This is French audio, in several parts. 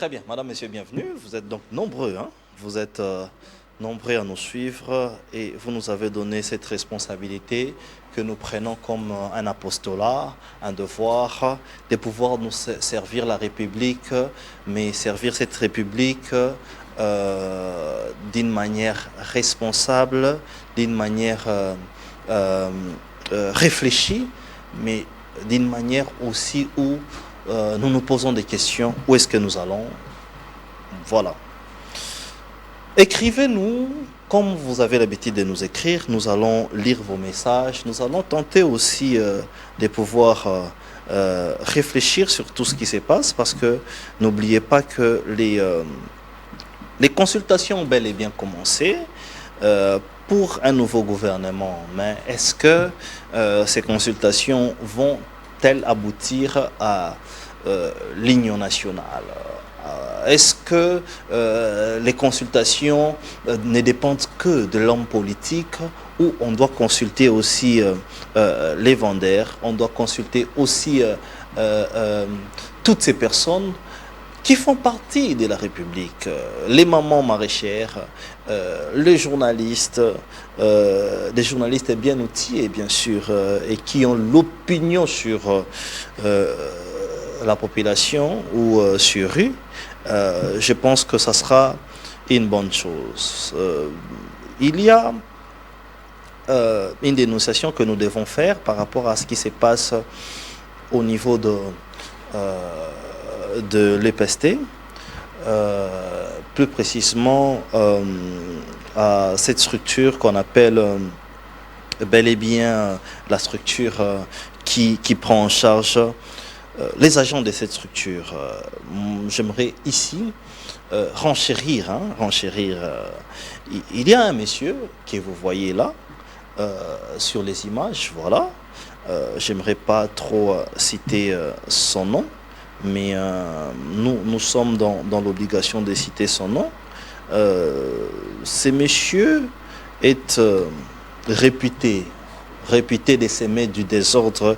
Très bien, madame, monsieur, bienvenue. Vous êtes donc nombreux, hein? Vous êtes nombreux à nous suivre et vous nous avez donné cette responsabilité que nous prenons comme un apostolat, un devoir de pouvoir nous servir la République, mais servir cette République d'une manière responsable, d'une manière réfléchie, mais d'une manière aussi où nous nous posons des questions. Où est-ce que nous allons? Voilà. Écrivez-nous, comme vous avez l'habitude de nous écrire. Nous allons lire vos messages. Nous allons tenter aussi de pouvoir réfléchir sur tout ce qui se passe, parce que n'oubliez pas que les consultations ont bel et bien commencé pour un nouveau gouvernement. Mais est-ce que ces consultations vont-elles aboutir à l'union nationale? Est-ce que les consultations ne dépendent que de l'homme politique, ou on doit consulter aussi les vendeurs, on doit consulter aussi toutes ces personnes qui font partie de la République, les mamans maraîchères, les journalistes, des journalistes bien outillés bien sûr, et qui ont l'opinion sur la population ou sur rue. Je pense que ça sera une bonne chose. Il y a une dénonciation que nous devons faire par rapport à ce qui se passe au niveau de l'EPST, plus précisément à cette structure qu'on appelle bel et bien la structure qui prend en charge les agents de cette structure. J'aimerais ici renchérir. Il y a un monsieur que vous voyez là sur les images, voilà. J'aimerais pas trop citer son nom, mais nous sommes dans l'obligation de citer son nom. Ce monsieur est réputé de semer du désordre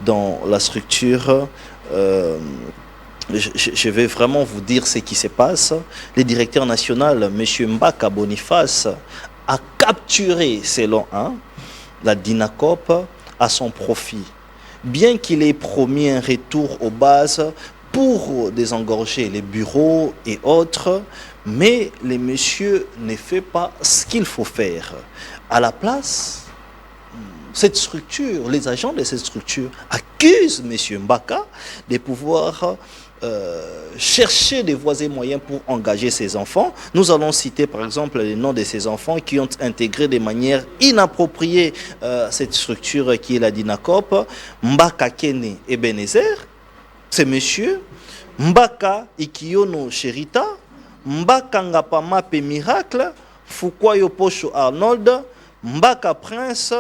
dans la structure. Je vais vraiment vous dire ce qui se passe. Le directeur national, M. Mbaka Boniface, a capturé, selon la DINACOP, à son profit. Bien qu'il ait promis un retour aux bases pour désengorger les bureaux et autres, mais le monsieur ne fait pas ce qu'il faut faire. À la place, cette structure, les agents de cette structure accusent M. Mbaka de pouvoir chercher des voies et moyens pour engager ses enfants. Nous allons citer par exemple les noms de ces enfants qui ont intégré de manière inappropriée cette structure qui est la DINACOP. Mbaka Kene Ebenezer, c'est monsieur. Mbaka Ikiono Sherita, Mbaka Ngapama Pe Miracle, Fukwayo Pocho Arnold, Mbaka Prince,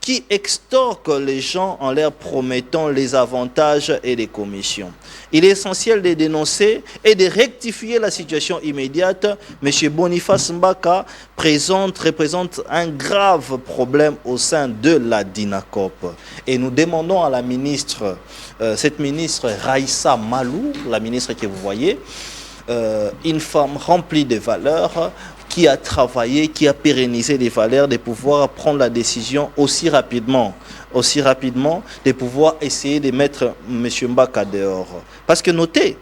qui extorquent les gens en leur promettant les avantages et les commissions. Il est essentiel de dénoncer et de rectifier la situation immédiate. M. Boniface Mbaka représente un grave problème au sein de la DINACOP. Et nous demandons à la ministre, cette ministre Raïssa Malou, la ministre que vous voyez, une femme remplie de valeurs, qui a travaillé, qui a pérennisé les valeurs, de pouvoir prendre la décision aussi rapidement, de pouvoir essayer de mettre M. Mbaka dehors. Parce que notez,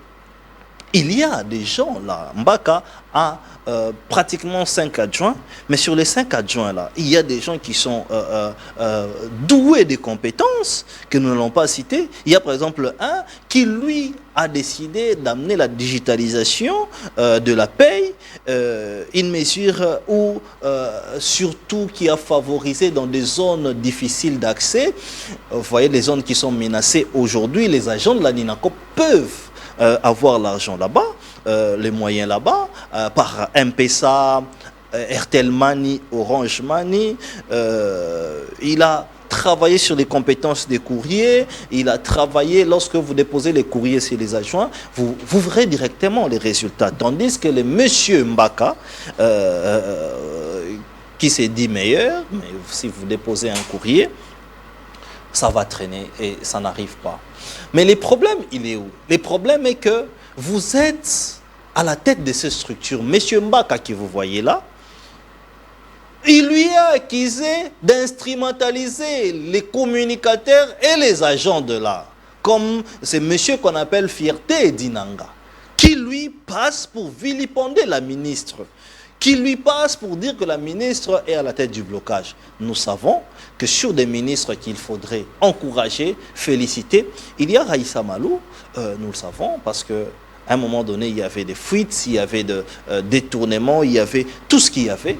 il y a des gens là, Mbaka a pratiquement 5 adjoints, mais sur les 5 adjoints là, il y a des gens qui sont doués de compétences, que nous n'allons pas citer. Il y a par exemple un qui lui a décidé d'amener la digitalisation de la paye, une mesure où surtout qui a favorisé dans des zones difficiles d'accès. Vous voyez les zones qui sont menacées aujourd'hui, les agents de la DINACOP peuvent avoir l'argent là-bas, les moyens là-bas, par M-Pesa, Airtel Money, Orange Money. Il a travaillé sur les compétences des courriers, il a travaillé, lorsque vous déposez les courriers chez les adjoints, vous verrez directement les résultats. Tandis que le monsieur Mbaka, qui s'est dit meilleur, mais si vous déposez un courrier, ça va traîner et ça n'arrive pas. Mais le problème, il est où? Le problème est que vous êtes à la tête de ces structures, M. Mbaka que vous voyez là, il lui a accusé d'instrumentaliser les communicateurs et les agents de l'art, comme ce monsieur qu'on appelle Fierté Dinanga, qui lui passe pour vilipender la ministre, qui lui passe pour dire que la ministre est à la tête du blocage. Nous savons que sur des ministres qu'il faudrait encourager, féliciter, il y a Raïssa Malou, nous le savons, parce qu'à un moment donné, il y avait des fuites, il y avait des détournements, il y avait tout ce qu'il y avait.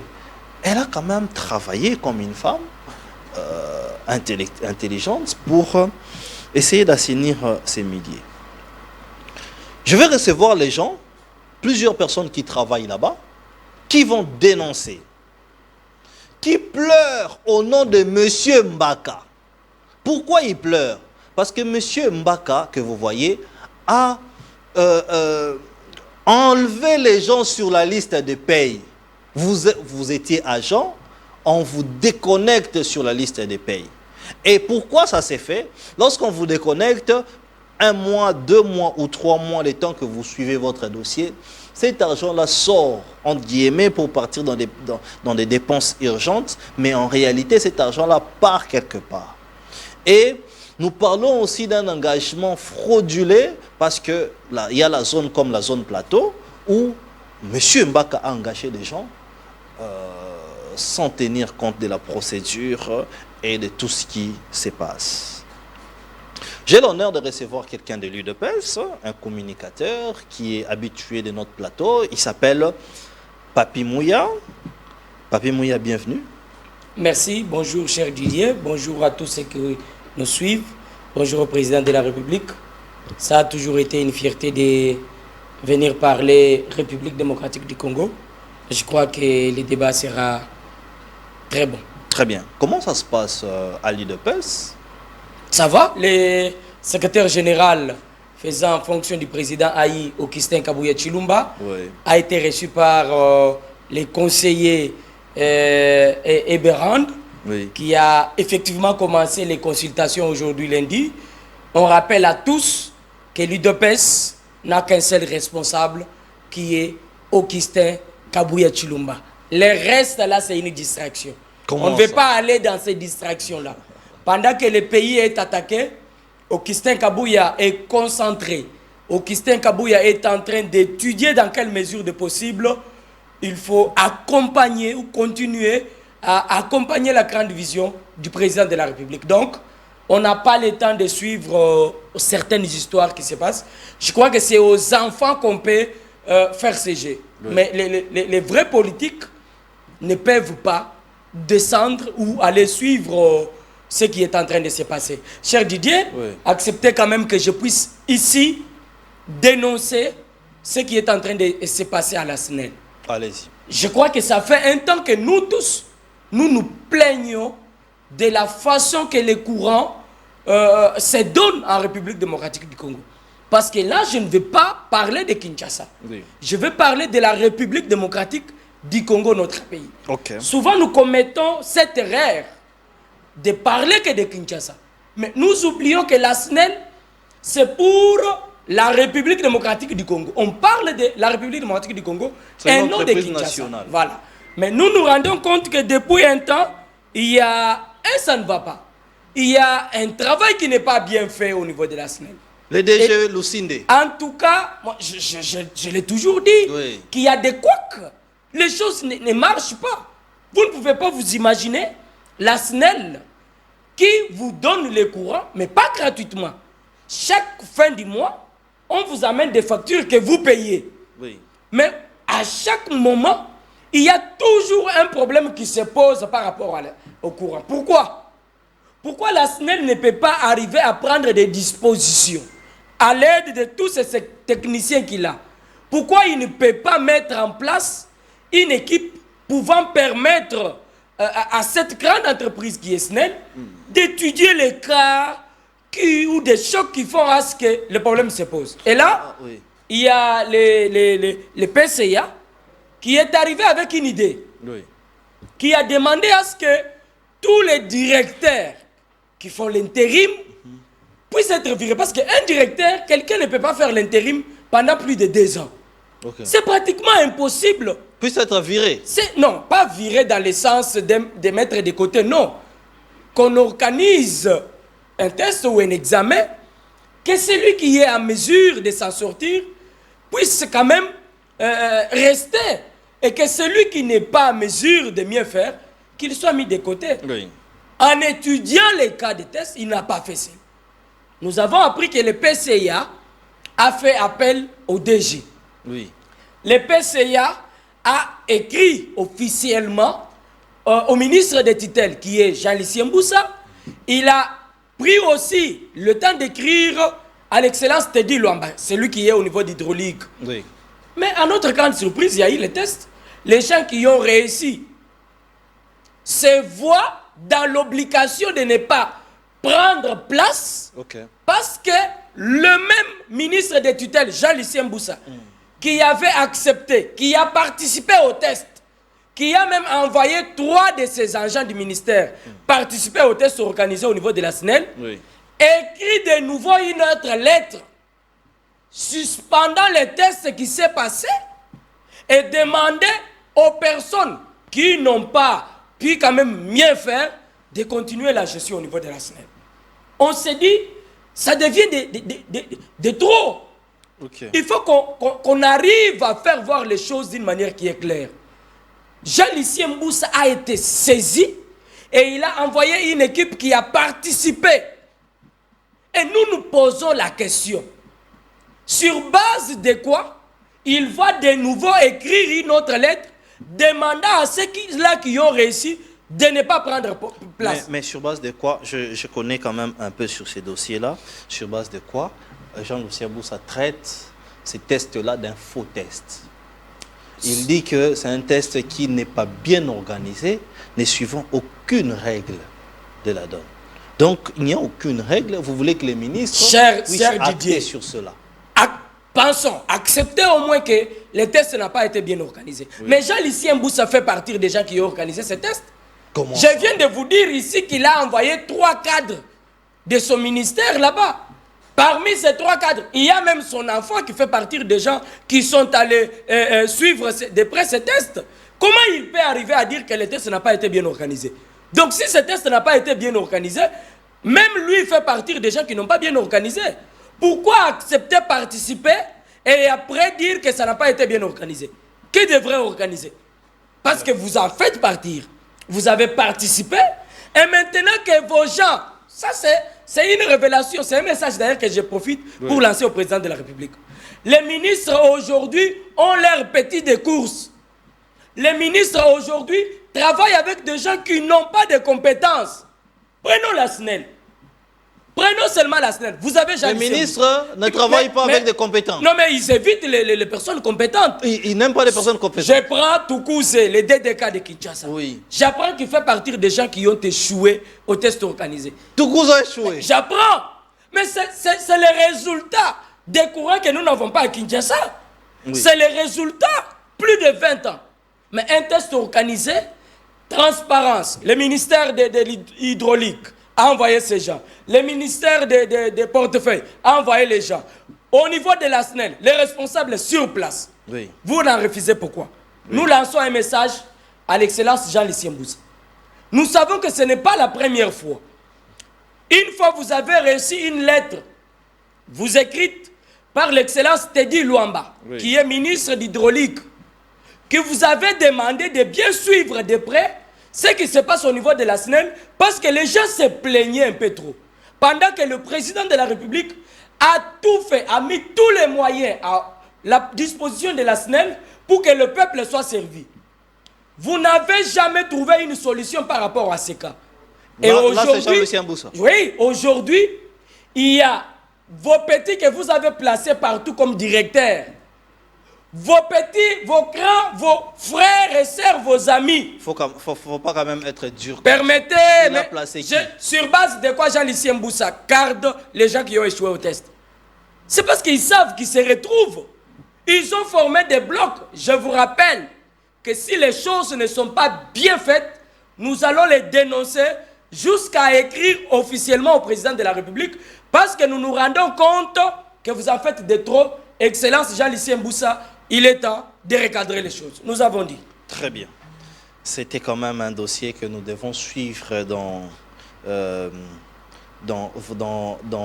Elle a quand même travaillé comme une femme intelligente pour essayer d'assainir ses milliers. Je vais recevoir les gens, plusieurs personnes qui travaillent là-bas, qui vont dénoncer, qui pleurent au nom de M. Mbaka. Pourquoi ils pleurent? Parce que M. Mbaka, que vous voyez, a enlevé les gens sur la liste de paye. Vous étiez agent, on vous déconnecte sur la liste des payes. Et pourquoi ça s'est fait? Lorsqu'on vous déconnecte, 1 mois, 2 mois ou 3 mois, le temps que vous suivez votre dossier, cet argent-là sort, entre guillemets, pour partir dans des dépenses urgentes, mais en réalité, cet argent-là part quelque part. Et nous parlons aussi d'un engagement fraudulé, parce qu'il y a la zone comme la zone plateau, où M. Mbaka a engagé des gens sans tenir compte de la procédure et de tout ce qui se passe. J'ai l'honneur de recevoir quelqu'un de l'UDPS, un communicateur qui est habitué de notre plateau. Il s'appelle Papi Mouya. Papi Mouya, bienvenue. Merci, bonjour cher Didier, bonjour à tous ceux qui nous suivent, bonjour au président de la République. Ça a toujours été une fierté de venir parler République démocratique du Congo. Je crois que le débat sera très bon. Très bien. Comment ça se passe à l'UDPS? Ça va? Le secrétaire général faisant fonction du président Aïe, Augustin Kabouya Chilumba, oui, a été reçu par les conseillers Eberand, oui, qui a effectivement commencé les consultations aujourd'hui lundi. On rappelle à tous que l'UDPS n'a qu'un seul responsable qui est Augustin Kabouya Chilumba. Le reste là, c'est une distraction. Comment on ne veut ça? pas aller dans ces distractions-là. Pendant que le pays est attaqué, Augustin Kabouya est concentré. Augustin Kabouya est en train d'étudier dans quelle mesure de possible il faut accompagner ou continuer à accompagner la grande vision du président de la République. Donc, on n'a pas le temps de suivre certaines histoires qui se passent. Je crois que c'est aux enfants qu'on peut faire ces jeux. Oui. Mais les vrais politiques ne peuvent pas descendre ou aller suivre ce qui est en train de se passer. Cher Didier, oui, acceptez quand même que je puisse ici dénoncer ce qui est en train de se passer à la SNEL. Allez-y. Je crois que ça fait un temps que nous tous, nous plaignons de la façon que les courants se donnent en République démocratique du Congo. Parce que là, je ne veux pas parler de Kinshasa. Oui. Je veux parler de la République démocratique du Congo, notre pays. Okay. Souvent, nous commettons cette erreur de parler que de Kinshasa. Mais nous oublions que la SNEL, c'est pour la République démocratique du Congo. On parle de la République démocratique du Congo et non de Kinshasa. Nationale. Voilà. Mais nous nous rendons compte que depuis un temps, il y a ça ne va pas. Il y a un travail qui n'est pas bien fait au niveau de la SNEL. Le DG Lucinde. En tout cas, moi, je l'ai toujours dit, oui, qu'il y a des couacs. Les choses ne marchent pas. Vous ne pouvez pas vous imaginer la SNEL qui vous donne les courants, mais pas gratuitement. Chaque fin du mois, on vous amène des factures que vous payez. Oui. Mais à chaque moment, il y a toujours un problème qui se pose par rapport au courant. Pourquoi? Pourquoi la SNEL ne peut pas arriver à prendre des dispositions à l'aide de tous ces techniciens qu'il a? Pourquoi il ne peut pas mettre en place une équipe pouvant permettre à cette grande entreprise qui est SNEL d'étudier les cas ou des chocs qui font à ce que le problème se pose? Et là, oui, il y a les PCA qui est arrivé avec une idée, oui, qui a demandé à ce que tous les directeurs qui font l'intérim puissent être virés. Parce qu'un directeur, quelqu'un ne peut pas faire l'intérim pendant plus de 2 ans. Okay. C'est pratiquement impossible. Puisse être viré. Non, pas viré dans le sens de mettre de côté, non. Qu'on organise un test ou un examen, que celui qui est en mesure de s'en sortir puisse quand même rester. Et que celui qui n'est pas en mesure de mieux faire, qu'il soit mis de côté. Oui. En étudiant les cas de test, il n'a pas fait ça. Nous avons appris que le PCA a fait appel au DG. Oui. Le PCA a écrit officiellement au ministre des tutelles, qui est Jean-Lucien Mboussa. Il a pris aussi le temps d'écrire à l'excellence Teddy Luamba, celui qui est au niveau d'hydraulique. Oui. Mais à notre grande surprise, il y a eu les tests. Les gens qui ont réussi se voient dans l'obligation de ne pas prendre place, parce que le même ministre des tutelles, Jean-Lucien Mboussa, qui avait accepté, qui a participé au test, qui a même envoyé 3 de ses agents du ministère participer au test organisé au niveau de la SNEL, écrit de nouveau une autre lettre suspendant les tests qui s'est passé et demandait aux personnes qui n'ont pas pu quand même mieux faire de continuer la gestion au niveau de la SNEL. On s'est dit, ça devient de trop. Il faut qu'on arrive à faire voir les choses d'une manière qui est claire. Jean-Lucien Mboussa a été saisi et il a envoyé une équipe qui a participé. Et nous nous posons la question. Sur base de quoi il va de nouveau écrire une autre lettre demandant à ceux-là qui ont réussi de ne pas prendre place. Mais sur base de quoi, je connais quand même un peu sur ces dossiers-là, sur base de quoi Jean-Lucien Mboussa traite ces tests-là d'un faux test. Il dit que c'est un test qui n'est pas bien organisé, ne suivant aucune règle de la donne. Donc, il n'y a aucune règle. Vous voulez que les ministres puissent acter sur cela. Pensons, acceptez au moins que le test n'a pas été bien organisé. Mais Jean-Lucien Mboussa fait partie des gens qui ont organisé ce test. Comment Je viens de vous dire ici qu'il a envoyé 3 cadres de son ministère là-bas. Parmi ces 3 cadres, il y a même son enfant qui fait partie des gens qui sont allés suivre de près ce test. Comment il peut arriver à dire que le test n'a pas été bien organisé? Donc si ce test n'a pas été bien organisé, même lui fait partie des gens qui n'ont pas bien organisé. Pourquoi accepter participer et après dire que ça n'a pas été bien organisé? Qui devrait organiser? Parce que vous en faites partir. Vous avez participé et maintenant que vos gens, ça c'est une révélation, c'est un message d'ailleurs que je profite pour lancer au président de la République. Les ministres aujourd'hui ont l'air petits de course. Les ministres aujourd'hui travaillent avec des gens qui n'ont pas de compétences. Prenons la SNEL. Prenons seulement la SNEL. Vous avez les ministres ne travaillent pas avec des compétences. Non, mais ils évitent les personnes compétentes. Ils n'aiment pas les personnes compétentes. Je prends Toukouzé, le DDK de Kinshasa. Oui. J'apprends qu'il fait partie des gens qui ont échoué au test organisé. Toukouzé a échoué. J'apprends. Mais c'est le résultat des courants que nous n'avons pas à Kinshasa. C'est le résultat. Plus de 20 ans. Mais un test organisé, transparence. Le ministère de l'hydraulique a envoyé ces gens. Le ministère des portefeuilles a envoyé les gens. Au niveau de la SNEL, les responsables sur place. Vous l'en refusez pourquoi? Nous lançons un message à l'excellence Jean-Lucien Mboussa. Nous savons que ce n'est pas la première fois. Une fois vous avez reçu une lettre, vous écrite par l'excellence Teddy Luamba, qui est ministre d'hydraulique, que vous avez demandé de bien suivre de près ce qui se passe au niveau de la SNEL, parce que les gens se plaignaient un peu trop. Pendant que le président de la République a tout fait, a mis tous les moyens à la disposition de la SNEL pour que le peuple soit servi. Vous n'avez jamais trouvé une solution par rapport à ces cas. Et aujourd'hui, il y a vos petits que vous avez placés partout comme directeurs. Vos petits, vos grands, vos frères et sœurs, vos amis. Faut pas quand même être dur. Permettez, mais sur base de quoi Jean-Lucien Mboussa garde les gens qui ont échoué au test? C'est parce qu'ils savent qu'ils se retrouvent. Ils ont formé des blocs. Je vous rappelle que si les choses ne sont pas bien faites, nous allons les dénoncer jusqu'à écrire officiellement au président de la République, parce que nous nous rendons compte que vous en faites de trop. Excellence Jean-Lucien Mboussa, il est temps de recadrer les choses. Nous avons dit. Très bien. C'était quand même un dossier que nous devons suivre dans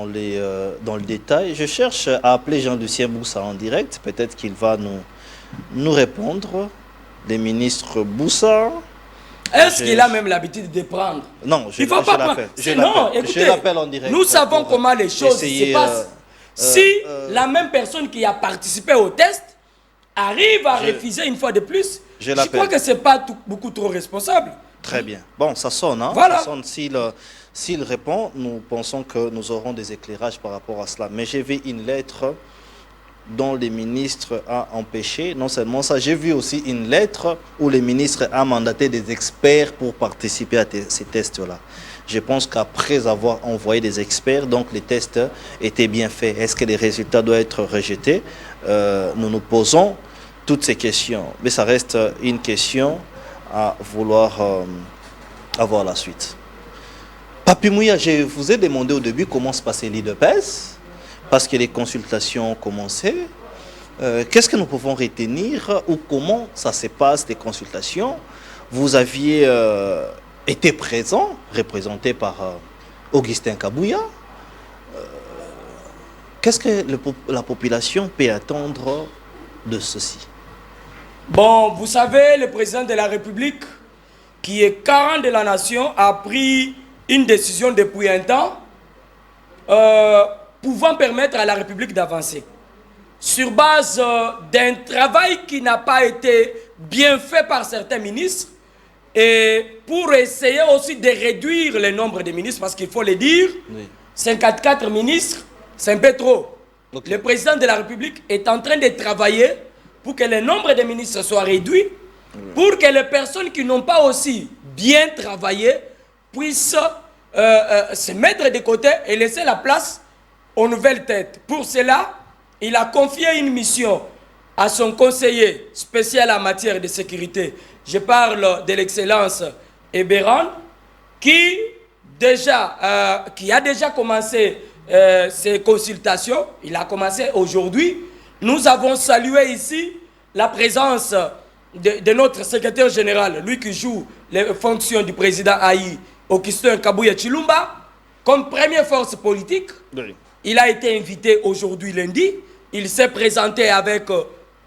le détail. Je cherche à appeler Jean-Lucien Boussa en direct. Peut-être qu'il va nous répondre. Les ministres Boussa. Est-ce qu'il a même l'habitude de prendre? Non, je l'appelle en direct. Nous savons comment les choses se passent. Si la même personne qui a participé au test arrive à refuser une fois de plus, je crois que ce n'est pas beaucoup trop responsable. Très bien. Bon, ça sonne. Hein? Voilà. Ça sonne. S'il répond, nous pensons que nous aurons des éclairages par rapport à cela. Mais j'ai vu une lettre dont le ministre a empêché. Non seulement ça, j'ai vu aussi une lettre où le ministre a mandaté des experts pour participer à ces tests-là. Je pense qu'après avoir envoyé des experts, donc les tests étaient bien faits. Est-ce que les résultats doivent être rejetés? Nous nous posons toutes ces questions. Mais ça reste une question à vouloir avoir la suite. Papi Mouya, je vous ai demandé au début comment se passait l'IDPS, parce que les consultations ont commencé. Qu'est-ce que nous pouvons retenir ou comment ça se passe, les consultations? Vous aviez été présent, représenté par Augustin Kabouya. Qu'est-ce que la population peut attendre de ceci? Bon, vous savez, le président de la République, qui est garant de la nation, a pris une décision depuis un temps pouvant permettre à la République d'avancer. Sur base d'un travail qui n'a pas été bien fait par certains ministres, et pour essayer aussi de réduire le nombre de ministres, parce qu'il faut le dire, oui. 54 ministres, c'est un peu trop. Okay. Le président de la République est en train de travailler pour que le nombre de ministres soit réduit, pour que les personnes qui n'ont pas aussi bien travaillé puissent se mettre de côté et laisser la place aux nouvelles têtes. Pour cela, il a confié une mission à son conseiller spécial en matière de sécurité. Je parle de l'excellence Ebéran, qui a déjà commencé ses consultations. Il a commencé aujourd'hui. Nous avons salué ici la présence de notre secrétaire général, lui qui joue les fonctions du président Aïe, Augustin Kabouya Chilumba, comme première force politique. Oui. Il a été invité aujourd'hui lundi. Il s'est présenté avec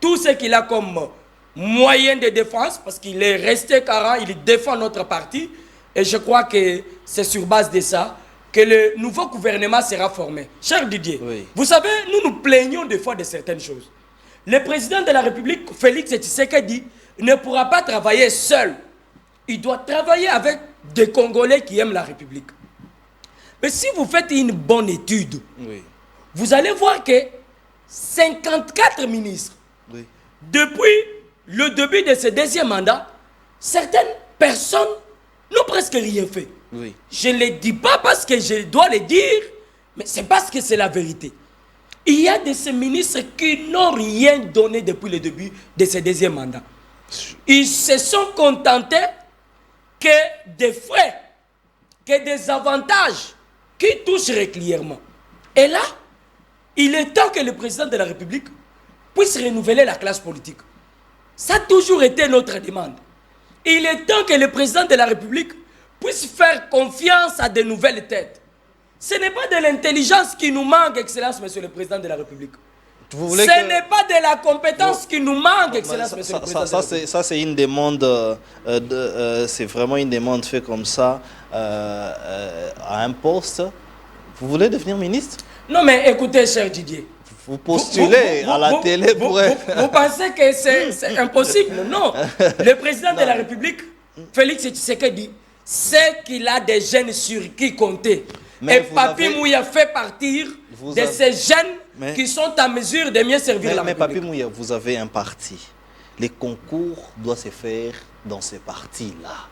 tout ce qu'il a comme moyen de défense, parce qu'il est resté carré, il défend notre parti. Et je crois que c'est sur base de ça que le nouveau gouvernement sera formé. Cher Didier, oui. Vous savez, nous nous plaignons des fois de certaines choses. Le président de la République, Félix Tshisekedi, ne pourra pas travailler seul. Il doit travailler avec des Congolais qui aiment la République. Mais si vous faites une bonne étude, oui. Vous allez voir que 54 ministres, oui. Depuis le début de ce deuxième mandat, certaines personnes n'ont presque rien fait. Oui. Je ne le dis pas parce que je dois le dire, mais c'est parce que c'est la vérité. Il y a de ces ministres qui n'ont rien donné depuis le début de ce deuxième mandat. Ils se sont contentés que des frais, que des avantages qui touchent régulièrement. Et là, il est temps que le président de la République puisse renouveler la classe politique. Ça a toujours été notre demande. Il est temps que le président de la République puisse faire confiance à de nouvelles têtes. Ce n'est pas de l'intelligence qui nous manque, Excellence, Monsieur le Président de la République. Ce n'est pas de la compétence qui nous manque, Excellence, Monsieur le Président de la République. Ça, c'est une demande, c'est vraiment une demande faite comme ça à un poste. Vous voulez devenir ministre? Non, mais écoutez, cher Didier. Vous postulez à la télé pour... Vous pensez que c'est impossible? Non. Le président de la République, Félix Tshisekedi, sait qu'il a des jeunes sur qui compter. Mais et Papi Mouya fait partir de ces jeunes qui sont en mesure de mieux servir la République. Mais Papi Mouya, vous avez un parti. Les concours doivent se faire dans ces partis-là.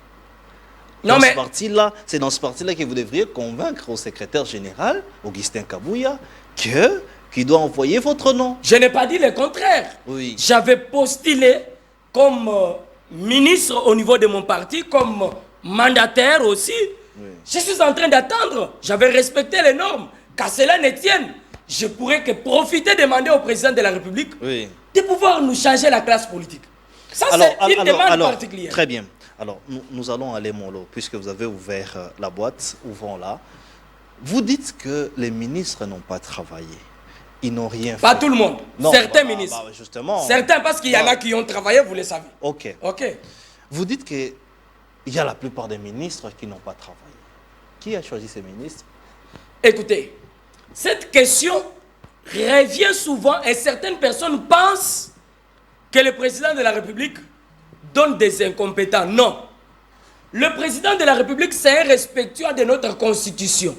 C'est dans ce parti-là que vous devriez convaincre au secrétaire général, Augustin Kabouya, qu'il doit envoyer votre nom. Je n'ai pas dit le contraire. Oui. J'avais postulé comme ministre au niveau de mon parti, comme mandataire aussi. Oui. Je suis en train d'attendre. J'avais respecté les normes. Qu'à cela ne tienne. je pourrais que profiter de demander au président de la République de pouvoir nous changer la classe politique. Ça, c'est une demande particulière. Très bien. Alors, nous allons aller mollo, puisque vous avez ouvert la boîte, ouvrons-la. Vous dites que les ministres n'ont pas travaillé. Ils n'ont rien fait. Pas tout le monde. Non, certains ministres. Justement. Certains, parce qu'il y en a qui ont travaillé, vous le savez. Ok. Vous dites qu'il y a la plupart des ministres qui n'ont pas travaillé. Qui a choisi ces ministres? Écoutez, cette question revient souvent et certaines personnes pensent que le président de la République donne des incompétents. Non. Le président de la République, c'est un respectueux de notre Constitution.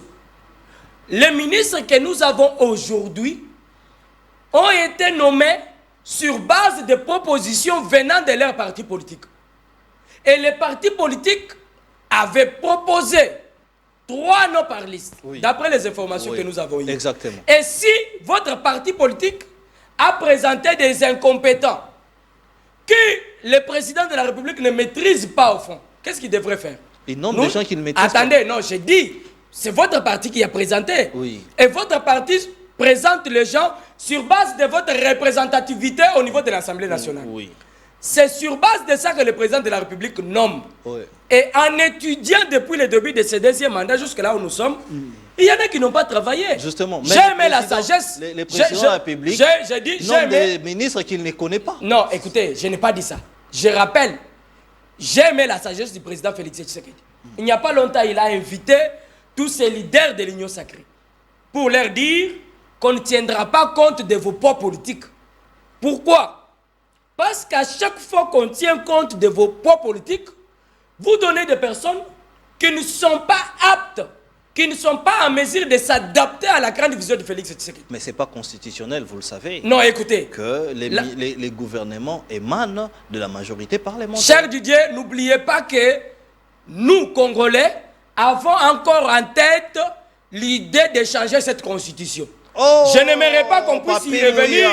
Les ministres que nous avons aujourd'hui ont été nommés sur base de propositions venant de leurs partis politiques. Et les partis politiques avaient proposé 3 noms par liste, d'après les informations que nous avons eues. Exactement. Et si votre parti politique a présenté des incompétents que le président de la République ne maîtrise pas au fond, qu'est-ce qu'il devrait faire? Il nomme des gens qui ne maîtrisent pas. Attendez, non, j'ai dit, c'est votre parti qui a présenté. Oui. Et votre parti présente les gens sur base de votre représentativité au niveau de l'Assemblée nationale. Oui. C'est sur base de ça que le président de la République nomme. Oui. Et en étudiant depuis le début de ce deuxième mandat jusqu'à là où nous sommes, il y en a qui n'ont pas travaillé. Justement. J'ai aimé la sagesse. Les présidents de la République nomment des ministres qu'ils ne connaissent pas. Non, écoutez, je n'ai pas dit ça. Je rappelle, j'ai aimé la sagesse du président Félix Tshisekedi. Il n'y a pas longtemps, il a invité tous ces leaders de l'Union sacrée pour leur dire qu'on ne tiendra pas compte de vos poids politiques. Pourquoi? Parce qu'à chaque fois qu'on tient compte de vos poids politiques, vous donnez des personnes qui ne sont pas aptes, qui ne sont pas en mesure de s'adapter à la grande vision de Félix Tshisekedi. Mais ce n'est pas constitutionnel, vous le savez. Non, écoutez. Que les gouvernements émanent de la majorité parlementaire. Cher Didier, n'oubliez pas que nous, Congolais, avons encore en tête l'idée de changer cette constitution. Oh, je n'aimerais pas qu'on puisse y revenir,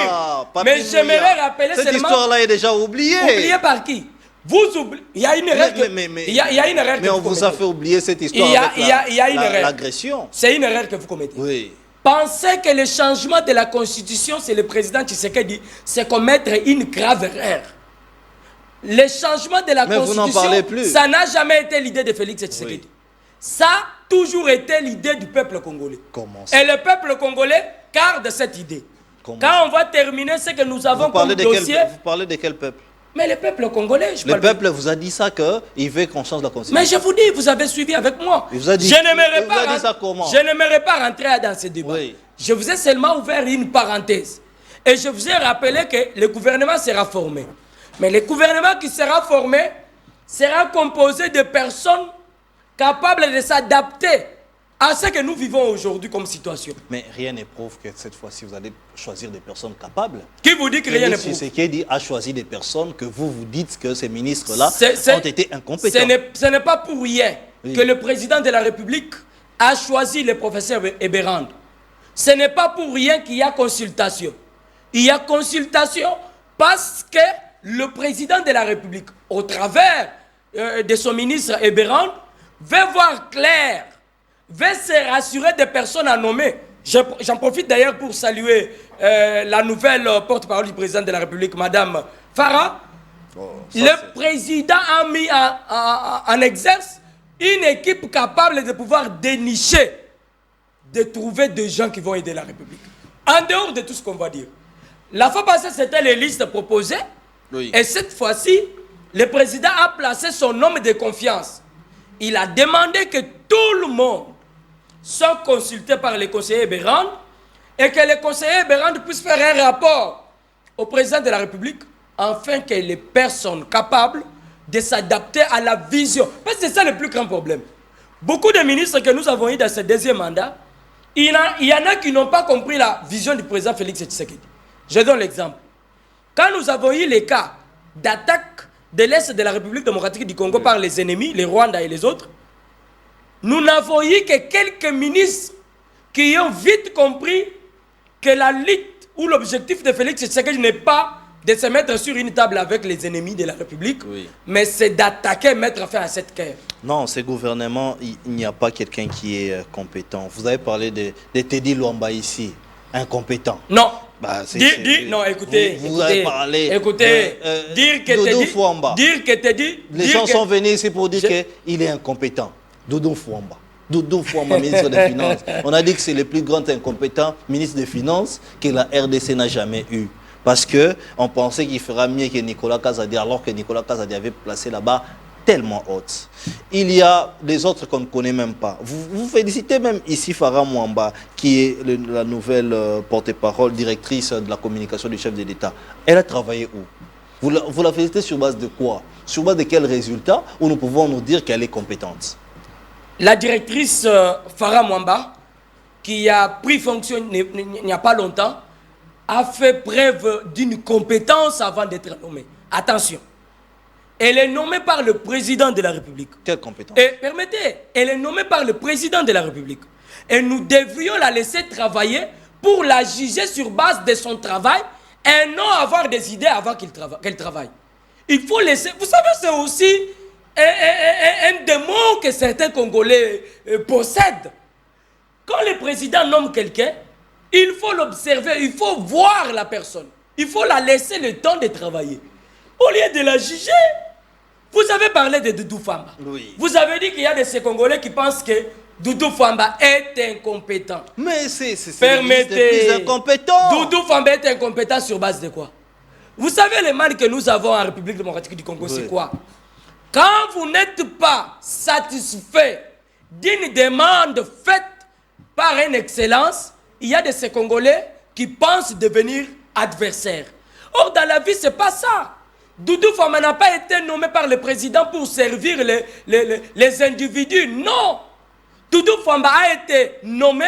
mais j'aimerais rappeler cette seulement... Cette histoire-là est déjà oubliée. Oubliée par qui? Vous oubliez... Il y a une erreur il y a une erreur mais on vous a fait oublier cette histoire avec l'agression. C'est une erreur que vous commettez. Oui. Pensez que le changement de la Constitution, c'est le président Tshisekedi, c'est commettre une grave erreur. Le changement de la Constitution, ça n'a jamais été l'idée de Félix Tshisekedi. Oui. Ça a toujours été l'idée du peuple congolais. Comment ça? Et le peuple congolais garde cette idée. Quand on va terminer ce que nous avons comme dossier... Vous parlez de quel peuple? Mais le peuple congolais, le peuple vous a dit ça, qu'il veut qu'on change la Constitution. Mais je vous dis, vous avez suivi avec moi. Il vous a dit, je n'aimerais pas rentrer dans ce débat. Oui. Je vous ai seulement ouvert une parenthèse. Et je vous ai rappelé que le gouvernement sera formé. Mais le gouvernement qui sera formé sera composé de personnes capables de s'adapter à ce que nous vivons aujourd'hui comme situation. Mais rien ne prouve que cette fois-ci, vous allez choisir des personnes capables. Qui vous dit que rien ne prouve? Tshisekedi a choisi des personnes que vous dites que ces ministres-là ont été incompétents. Ce n'est pas pour rien que le président de la République a choisi le professeur Eberand. Ce n'est pas pour rien qu'il y a consultation. Il y a consultation parce que le président de la République, au travers de son ministre Eberand, veut voir clair, veut se rassurer des personnes à nommer. J'en profite d'ailleurs pour saluer la nouvelle porte-parole du président de la République, Madame Farah. Le président a mis en exerce une équipe capable de pouvoir dénicher, de trouver des gens qui vont aider la République. En dehors de tout ce qu'on va dire. La fois passée, c'était les listes proposées. Oui. Et cette fois-ci, le président a placé son homme de confiance. Il a demandé que tout le monde soit consulté par les conseillers Berand et que les conseillers Berand puissent faire un rapport au président de la République afin que les personnes capables de s'adapter à la vision. Parce que c'est ça le plus grand problème. Beaucoup de ministres que nous avons eu dans ce deuxième mandat, il y en a qui n'ont pas compris la vision du président Félix Tshisekedi. Je donne l'exemple. Quand nous avons eu les cas d'attaque de l'Est de la République démocratique du Congo par les ennemis, les Rwandais et les autres, nous n'avons eu que quelques ministres qui ont vite compris que la lutte ou l'objectif de Félix Tshisekedi n'est pas de se mettre sur une table avec les ennemis de la République, mais c'est d'attaquer, mettre fin à cette guerre. Non, ce gouvernement, il n'y a pas quelqu'un qui est compétent. Vous avez parlé de Teddy Luamba ici. incompétent. Non. Bah, non, écoutez. Vous avez parlé. Écoutez, dire que Doudou Fouamba. Dire que t'es dit. Les gens sont venus ici pour dire qu'il est incompétent. Doudou Fouamba. Doudou Fouamba, ministre des Finances. On a dit que c'est le plus grand incompétent ministre des Finances que la RDC n'a jamais eu. Parce qu'on pensait qu'il fera mieux que Nicolas Kazadi, alors que Nicolas Kazadi avait placé là-bas tellement haute. Il y a des autres qu'on ne connaît même pas. Vous félicitez même ici Farah Mwamba, qui est la nouvelle porte-parole, directrice de la communication du chef de l'État. Elle a travaillé où? Vous la félicitez sur base de quoi? Sur base de quels résultats? Où nous pouvons nous dire qu'elle est compétente? La directrice Farah Mwamba, qui a pris fonction il n'y a pas longtemps, a fait preuve d'une compétence avant d'être nommée. Attention. Elle est nommée par le président de la République. Quelle compétence? Et permettez, elle est nommée par le président de la République. Et nous devrions la laisser travailler pour la juger sur base de son travail et non avoir des idées avant qu'elle travaille. Il faut laisser... Vous savez, c'est aussi un démon que certains Congolais possèdent. Quand le président nomme quelqu'un, il faut l'observer, il faut voir la personne. Il faut la laisser le temps de travailler. Au lieu de la juger, vous avez parlé de Doudou Fouamba. Oui. Vous avez dit qu'il y a de ces Congolais qui pensent que Doudou Fouamba est incompétent. Mais c'est Permettez. plus incompétent. Doudou Fouamba est incompétent sur base de quoi? Vous savez le mal que nous avons en République démocratique du Congo, c'est quoi? Quand vous n'êtes pas satisfait d'une demande faite par une excellence, il y a de ces Congolais qui pensent devenir adversaires. Or, dans la vie, ce n'est pas ça. Doudou Fouamba n'a pas été nommé par le président pour servir les individus. Non. Doudou Fouamba a été nommé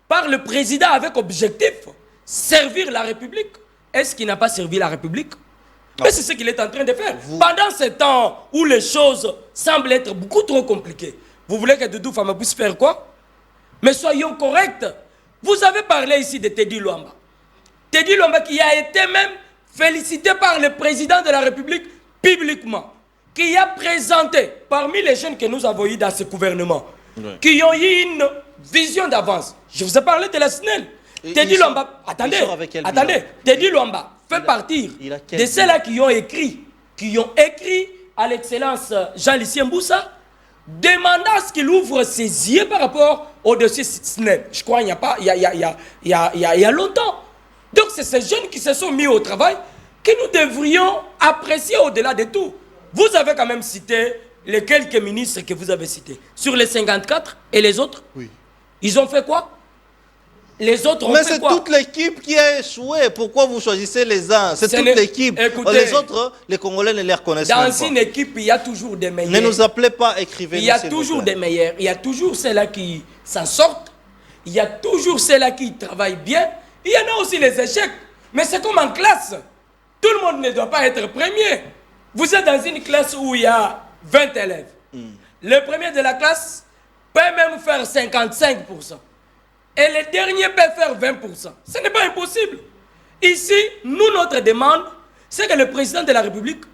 par le président avec objectif servir la République. Est-ce qu'il n'a pas servi la République? Mais c'est ce qu'il est en train de faire. Pendant ce temps où les choses semblent être beaucoup trop compliquées, vous voulez que Doudou Fouamba puisse faire quoi? Mais soyons corrects. Vous avez parlé ici de Teddy Luamba. Teddy Luamba qui a été même félicité par le président de la République publiquement, qui a présenté, parmi les jeunes que nous avons eu dans ce gouvernement, qui ont eu une vision d'avance. Je vous ai parlé de la SNEL. Teddy Luamba, attendez, Teddy Luamba fait partir de ceux-là qui ont écrit à l'excellence Jean-Lucien Mboussa, demandant à ce qu'il ouvre ses yeux par rapport au dossier SNEL. Je crois qu'il n'y a pas, il y a longtemps. Donc c'est ces jeunes qui se sont mis au travail que nous devrions apprécier au-delà de tout. Vous avez quand même cité les quelques ministres que vous avez cités. Sur les 54 et les autres, ils ont fait quoi? Les autres ont fait quoi? Mais c'est toute l'équipe qui a échoué. Pourquoi vous choisissez les uns? C'est toute l'équipe. Les autres, les Congolais ne les reconnaissent pas. Dans une équipe, il y a toujours des meilleurs. Ne nous appelez pas, écrivez-nous. Il y a toujours des meilleurs. Il y a toujours ceux-là qui s'en sortent. Il y a toujours ceux-là qui travaillent bien. Il y en a aussi les échecs. Mais c'est comme en classe. Tout le monde ne doit pas être premier. Vous êtes dans une classe où il y a 20 élèves. Le premier de la classe peut même faire 55%. Et le dernier peut faire 20%. Ce n'est pas impossible. Ici, nous, notre demande, c'est que le président de la République,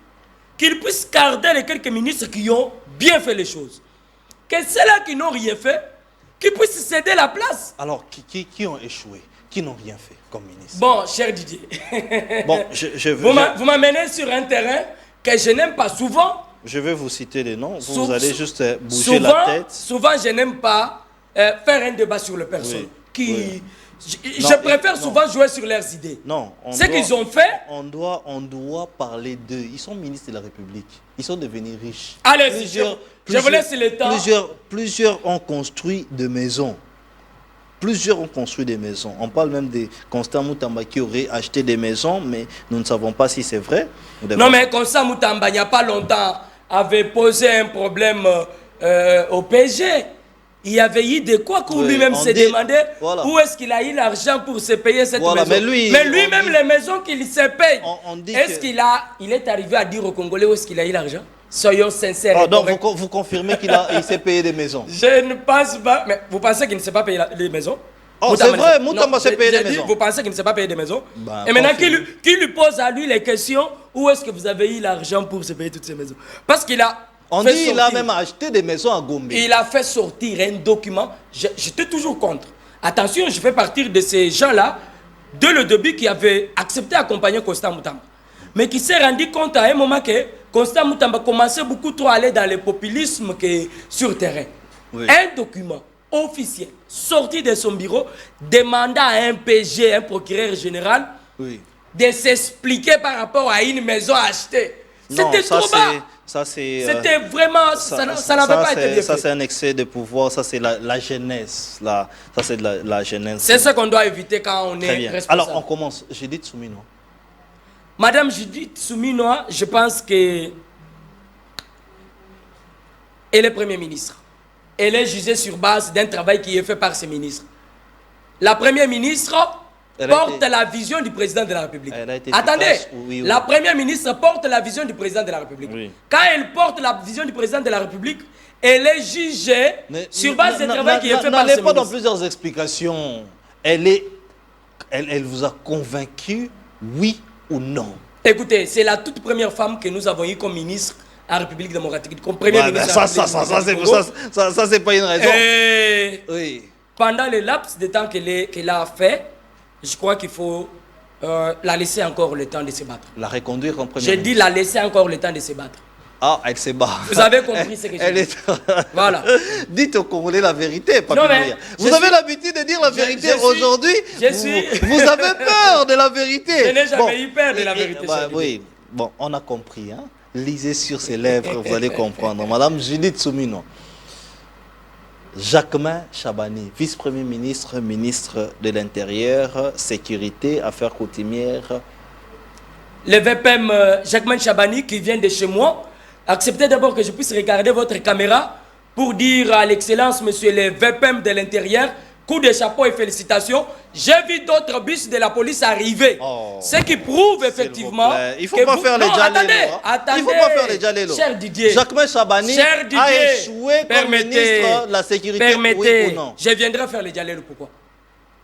qu'il puisse garder les quelques ministres qui ont bien fait les choses. Que ceux-là qui n'ont rien fait, qu'ils puissent céder la place. Alors, qui ont échoué? Qui n'ont rien fait comme ministre? Bon, cher Didier, bon, vous m'amenez sur un terrain que je n'aime pas souvent. Je vais vous citer les noms, vous allez juste bouger la tête. Souvent, je n'aime pas faire un débat sur les personnes. Je préfère souvent jouer sur leurs idées. Non. Ce qu'ils ont fait... On doit parler d'eux. Ils sont ministres de la République. Ils sont devenus riches. Allez, je vous laisse le temps. Plusieurs ont construit des maisons. Plusieurs ont construit des maisons. On parle même de Constant Moutamba qui aurait acheté des maisons, mais nous ne savons pas si c'est vrai. Non, mais Constant Moutamba, il n'y a pas longtemps, avait posé un problème au PSG. Il y avait eu de quoi qu'on lui-même se demandait où est-ce qu'il a eu l'argent pour se payer cette maison. Mais lui-même, les maisons qu'il se paye, est-ce qu'il est arrivé à dire aux Congolais où est-ce qu'il a eu l'argent? Soyons sincères. Donc vous confirmez qu'il s'est payé des maisons? Je ne pense pas. Mais vous pensez qu'il ne s'est pas payé les maisons? C'est vrai, Moutamba s'est payé des maisons. Vous pensez qu'il ne s'est pas payé des maisons? Et maintenant, qui lui pose à lui les questions, où est-ce que vous avez eu l'argent pour se payer toutes ces maisons? Parce qu'il a... On dit qu'il a même acheté des maisons à Gombe. Il a fait sortir un document. J'étais toujours contre. Attention, je fais partie de ces gens-là, dès le début, qui avaient accepté d'accompagner Constant Moutamba. Mais qui s'est rendu compte à un moment que Constant Moutamba commençait beaucoup trop à aller dans le populisme sur terrain. Oui. Un document officiel sorti de son bureau demanda à un PG, un procureur général, oui, de s'expliquer par rapport à une maison achetée. C'était trop bas. C'était vraiment, ça n'avait pas été bien fait. Ça, c'est un excès de pouvoir, ça, c'est la jeunesse. Ça, c'est de la jeunesse. C'est ce qu'on doit éviter quand on est responsable. Alors, on commence. Judith Souminois. Madame Judith Souminois, je pense que elle est Premier ministre. Elle est jugée sur base d'un travail qui est fait par ses ministres. La Première ministre porte la vision du président de la République. Attendez, oui. La Première ministre porte la vision du président de la République. Oui. Quand elle porte la vision du président de la République, elle est jugée sur base du travail qui est fait par ses ministres. N'allez pas dans plusieurs explications. Elle vous a convaincu, oui ou non? Écoutez, c'est la toute première femme que nous avons eue comme ministre en République démocratique, comme Premier ministre. Ça, c'est pas une raison. Oui. Pendant le laps de temps qu'elle a fait, je crois qu'il faut la laisser encore le temps de se battre. La reconduire comme Premier ministre. J'ai dit la laisser encore le temps de se battre. Ah, elle se bat. Vous avez compris ce que je dis. Voilà. Dites aux Congolais la vérité, Papi. Vous avez l'habitude de dire la vérité aujourd'hui. Vous avez peur de la vérité. Je n'ai jamais eu peur de la vérité. Oui, bon, on a compris. Hein? Lisez sur ses lèvres, vous allez comprendre. Madame Judith Souminois. Jacquemain Chabani, vice-premier ministre, ministre de l'Intérieur, Sécurité, Affaires coutumières. Le VPM Jacquemain Chabani, qui vient de chez moi, acceptez d'abord que je puisse regarder votre caméra pour dire à l'excellence, monsieur le VPM de l'Intérieur, coup de chapeau et félicitations. J'ai vu d'autres bus de la police arriver. Ce qui prouve effectivement... Il ne faut pas faire les Djalélo. Il ne faut pas faire les Djalélo. Cher Didier. Jacquemain Chabani a échoué comme ministre de la Sécurité. Permettez, oui ou non? Je viendrai faire les Djalélo. Pourquoi?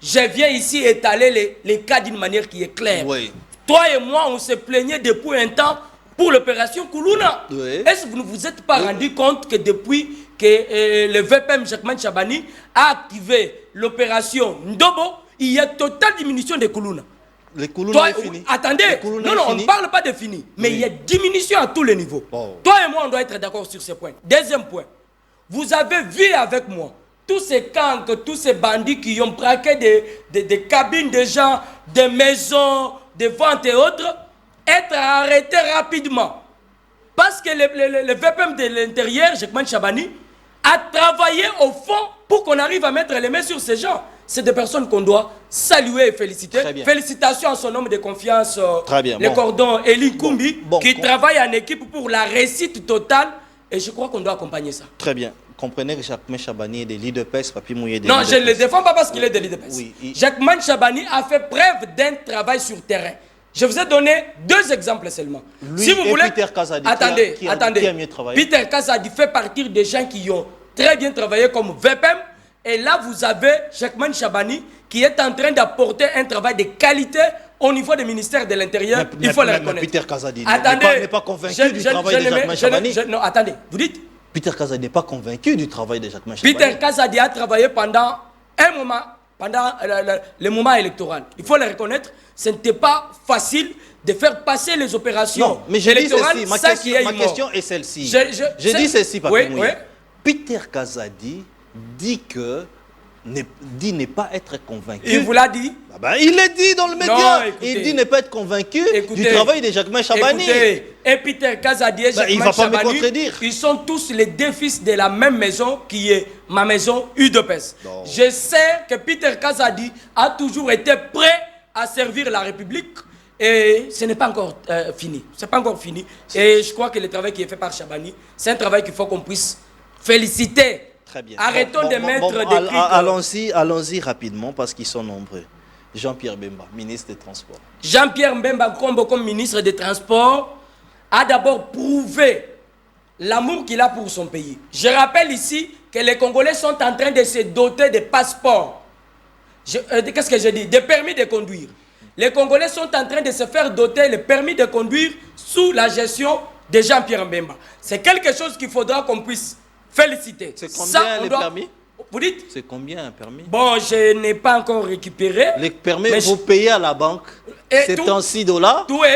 Je viens ici étaler les cas d'une manière qui est claire. Oui. Toi et moi, on se plaignait depuis un temps pour l'opération Koulouna. Oui. Est-ce que vous ne vous êtes pas rendu compte que depuis que le VPM Jacquemain Chabani a activé l'opération Ndobo, il y a totale diminution de Koulouna? Le Koulouna est fini. Attendez, non, on ne parle pas de fini, mais il y a diminution à tous les niveaux. Oh. Toi et moi, on doit être d'accord sur ce point. Deuxième point, vous avez vu avec moi tous ces cancres, tous ces bandits qui ont braqué des cabines de gens, des maisons, des ventes et autres, être arrêtés rapidement. Parce que le VPM de l'Intérieur, Jacquemain Chabani, a travaillé au fond pour qu'on arrive à mettre les mains sur ces gens. C'est des personnes qu'on doit saluer et féliciter. Félicitations à son homme de confiance, le cordon Eli Koumbi, qui travaille en équipe pour la réussite totale. Et je crois qu'on doit accompagner ça. Très bien. Comprenez que Jacquemain Chabani est de l'IDPS, Papi Mouye de Non, je ne le défends pas parce qu'il est de l'IDPS. Oui, Jacquemain Chabani a fait preuve d'un travail sur terrain. Je vous ai donné deux exemples seulement. Lui si vous voulez, Peter Kazadi, attendez, qui a mieux travaillé. Peter Kazadi fait partie des gens qui ont très bien travaillé comme VPM. Et là, vous avez Jacquemain Chabani qui est en train d'apporter un travail de qualité au niveau du ministère de l'Intérieur. Il faut le reconnaître. Peter Kazadi n'est pas convaincu du travail de Jacquemain Chabani. Non, attendez, vous dites Peter Kazadi n'est pas convaincu du travail de Jacquemain Chabani. Peter Kazadi a travaillé pendant un moment, pendant le moment électoral. Il faut le reconnaître, ce n'était pas facile de faire passer les opérations électorales. Non, mais je dis ceci, ma question est celle-ci. Je dis ceci, Papi Mouye. Peter Kazadi dit que n'est pas être convaincu. Il vous l'a dit? Il l'a dit dans le média. Il dit ne pas être convaincu du travail de Jacquemain Chabani. Et Peter Kazadi et Jacquemain Chabani, ils sont tous les deux fils de la même maison qui est ma maison UDPS. Je sais que Peter Kazadi a toujours été prêt à servir la République et ce n'est pas encore fini. C'est pas encore fini. Et je crois que le travail qui est fait par Chabani, c'est un travail qu'il faut qu'on puisse féliciter. Très bien. Arrêtons de mettre des cris. Allons-y rapidement parce qu'ils sont nombreux. Jean-Pierre Bemba, ministre des Transports. Jean-Pierre Bemba, comme ministre des Transports, a d'abord prouvé l'amour qu'il a pour son pays. Je rappelle ici que les Congolais sont en train de se doter de passeports. Qu'est-ce que j'ai dit? Des permis de conduire. Les Congolais sont en train de se faire doter le permis de conduire sous la gestion de Jean-Pierre Bemba. C'est quelque chose qu'il faudra qu'on puisse féliciter. C'est combien les permis? Vous dites? C'est combien un permis? Bon, je n'ai pas encore récupéré. Les permis, vous payez à la banque 76 $.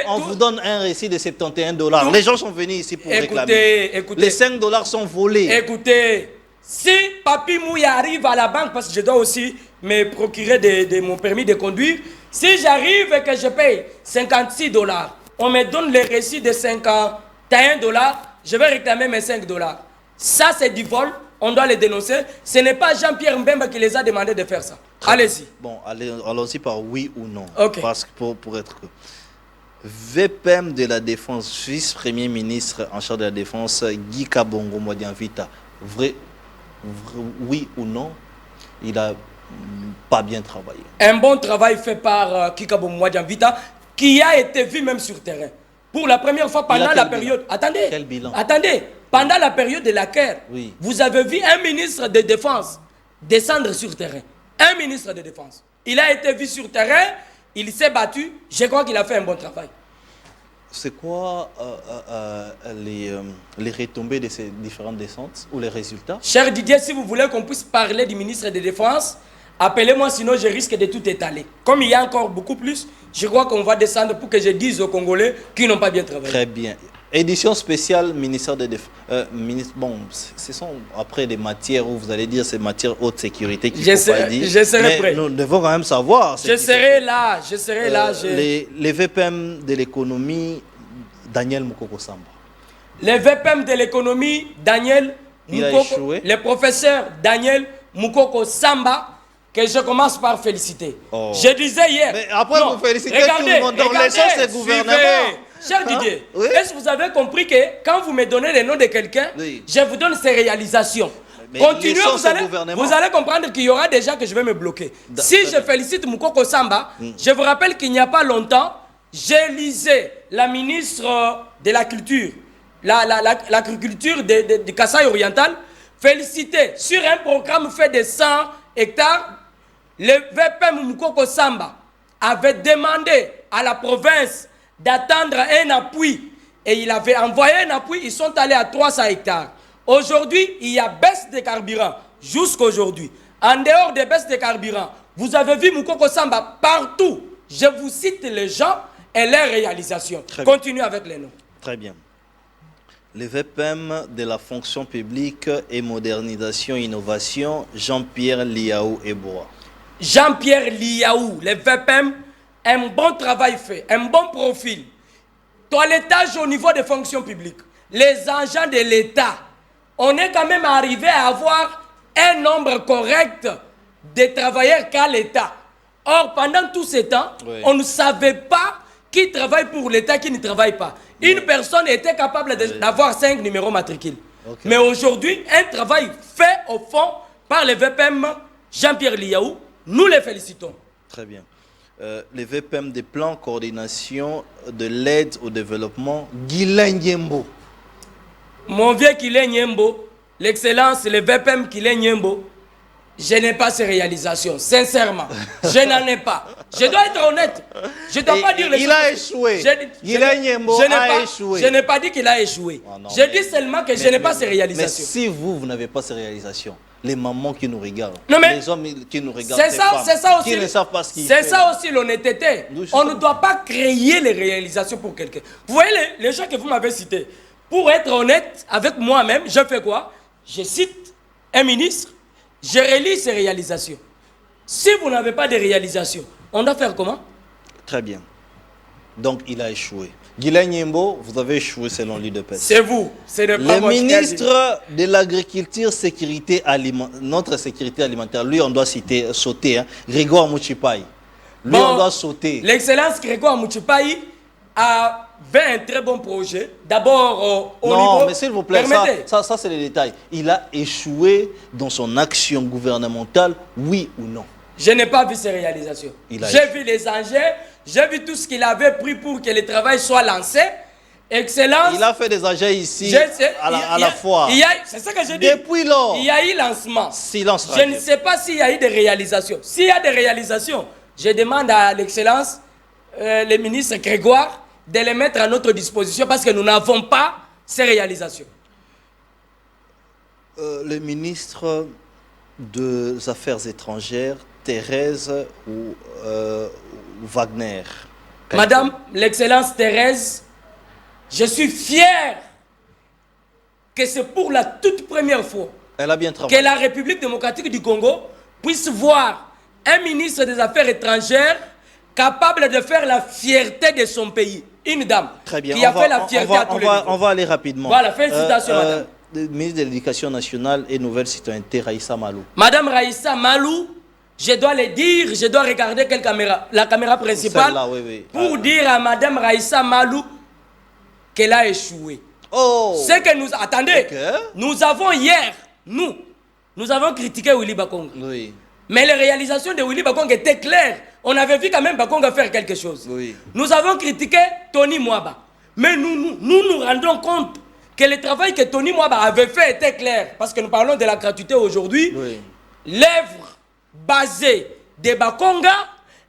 On vous donne un récit de 71 $. Les gens sont venus ici pour réclamer. Écoutez, les 5 $ sont volés. Écoutez, si Papi Mouya arrive à la banque, parce que je dois aussi me procurer de mon permis de conduire, si j'arrive et que je paye 56 $, on me donne le récit de 51 $, je vais réclamer mes 5 $. Ça, c'est du vol. On doit les dénoncer. Ce n'est pas Jean-Pierre Mbemba qui les a demandé de faire ça. Allez-y. Bon, allons-y par oui ou non. Okay. Parce que pour être... VPM de la Défense, vice-premier ministre en charge de la Défense, Guy Kabongo Modianvita, oui ou non, il n'a pas bien travaillé. Un bon travail fait par Kikabo Modianvita, qui a été vu même sur terrain. Pour la première fois pendant la période... Attendez. Quel bilan? Attendez. Pendant la période de la guerre, oui. Vous avez vu un ministre de Défense descendre sur terrain. Un ministre de Défense. Il a été vu sur terrain, il s'est battu. Je crois qu'il a fait un bon travail. C'est quoi les retombées de ces différentes descentes ou les résultats? Cher Didier, si vous voulez qu'on puisse parler du ministre de Défense, appelez-moi, sinon je risque de tout étaler. Comme il y a encore beaucoup plus, je crois qu'on va descendre pour que je dise aux Congolais qui n'ont pas bien travaillé. Très bien. Édition spéciale ministère de Défense. Bon, ce sont après des matières où vous allez dire ces matières haute sécurité qu'il faut pas dire. Je serai prêt. Nous devons quand même savoir. Je serai là. Les VPM de l'économie, Daniel Moukoko Samba. Les VPM de l'économie, Daniel Moukoko, le professeur Daniel Moukoko Samba, que je commence par féliciter. Oh. Je disais hier. Mais après, vous félicitez tout le monde. Donc, laissons ce gouvernement. Cher Didier, est-ce que vous avez compris que quand vous me donnez le nom de quelqu'un, je vous donne ses réalisations? Continuez, vous allez comprendre qu'il y aura déjà que je vais me bloquer. Si je félicite Moukoko Samba, je vous rappelle qu'il n'y a pas longtemps, j'ai lisé la ministre de la Culture, l'agriculture du Kasaï oriental, féliciter sur un programme fait de 100 hectares. Le VPM Moukoko Samba avait demandé à la province d'attendre un appui et il avait envoyé un appui, ils sont allés à 300 hectares. Aujourd'hui, il y a baisse de carburant jusqu'aujourd'hui. En dehors des baisses de carburant, vous avez vu Moukoko Samba partout. Je vous cite les gens et leurs réalisations. Continuez avec les noms. Très bien. Le VPM de la fonction publique et modernisation et innovation, Jean-Pierre Liaou Eboa. Jean-Pierre Liaou, le VPM, un bon travail fait, un bon profil. Toilettage au niveau des fonctions publiques. Les agents de l'État, on est quand même arrivé à avoir un nombre correct de travailleurs qu'à l'État. Or, pendant tout ce temps, on ne savait pas qui travaille pour l'État, qui ne travaille pas. Une personne était capable d'avoir 5 numéros matricules. Mais aujourd'hui, un travail fait au fond par le VPM Jean-Pierre Liaou, nous les félicitons. Très bien. Les VPM des plans coordination de l'aide au développement, Guilain Niembo. Mon vieux Guilain Niembo, l'excellence, le VPM Guilain Niembo, je n'ai pas ces réalisations, sincèrement. Je n'en ai pas. Je dois être honnête. Je ne dois pas dire les choses. Il a échoué. Guilain Niembo a échoué. Je n'ai pas dit qu'il a échoué. Je dis seulement que je n'ai pas ces réalisations. Mais si vous n'avez pas ces réalisations, les mamans qui nous regardent, les hommes qui nous regardent, c'est ça aussi, qui ne savent pas ce qu'ils font. C'est ça aussi l'honnêteté. On ne doit pas créer les réalisations pour quelqu'un. Vous voyez les gens que vous m'avez cités. Pour être honnête avec moi-même, je fais quoi? Je cite un ministre, je relis ses réalisations. Si vous n'avez pas de réalisations, on doit faire comment? Très bien. Donc il a échoué. Guilain Niembo, vous avez échoué selon l'UDPS. C'est vous. Le ministre de l'Agriculture, sécurité alimentaire, notre sécurité alimentaire, lui on doit sauter, hein. Grégoire Mouchipaï. Lui on doit sauter. L'excellence Grégoire Mouchipaï avait un très bon projet. D'abord au niveau... Non, mais s'il vous plaît, ça c'est les détails. Il a échoué dans son action gouvernementale, oui ou non? Je n'ai pas vu ses réalisations. J'ai vu les enjeux, j'ai vu tout ce qu'il avait pris pour que le travail soit lancé. Excellence. Il a fait des enjeux ici à la fois. C'est ça que je dis. Depuis lors. Il y a eu lancement. Silence. Je ne sais pas s'il y a eu des réalisations. S'il y a des réalisations, je demande à l'excellence, le ministre Grégoire, de les mettre à notre disposition parce que nous n'avons pas ces réalisations. Le ministre des Affaires étrangères, Thérèse ou Wagner? Madame l'Excellence Thérèse, je suis fier que c'est pour la toute première fois Elle a bien travaillé. que la République démocratique du Congo puisse voir un ministre des Affaires étrangères capable de faire la fierté de son pays. Une dame Très bien. qui a fait la fierté à tous les niveaux. On va aller rapidement. Voilà, félicitations, madame. Le ministre de l'Éducation nationale et Nouvelle Citoyenneté, Raïssa Malou. Madame Raïssa Malou, je dois le dire, je dois regarder quelle caméra, la caméra principale, oui, oui. pour dire à Madame Raïssa Malou qu'elle a échoué. Oh! C'est que nous... Attendez, Okay. nous avons hier, nous avons critiqué Willy Bakonga. Oui. Mais les réalisations de Willy Bakonga étaient claires. On avait vu quand même Bakonga faire quelque chose. Oui. Nous avons critiqué Tony Mwaba. Mais nous rendons compte que le travail que Tony Mwaba avait fait était clair. Parce que nous parlons de la gratuité aujourd'hui. Oui. L'œuvre basée de Bakonga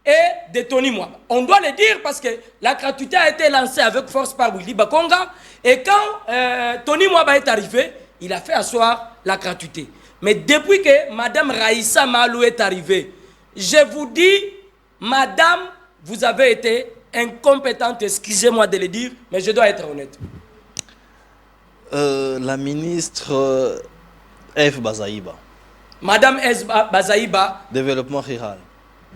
et de Tony Mwaba. On doit le dire parce que la gratuité a été lancée avec force par Willy Bakonga. Et quand Tony Mwaba est arrivé, il a fait asseoir la gratuité. Mais depuis que Madame Raïssa Malou est arrivée, je vous dis, Madame, vous avez été incompétente, excusez-moi de le dire, mais je dois être honnête. La ministre F. Bazaïba. Madame S. Bazaïba, Développement rural.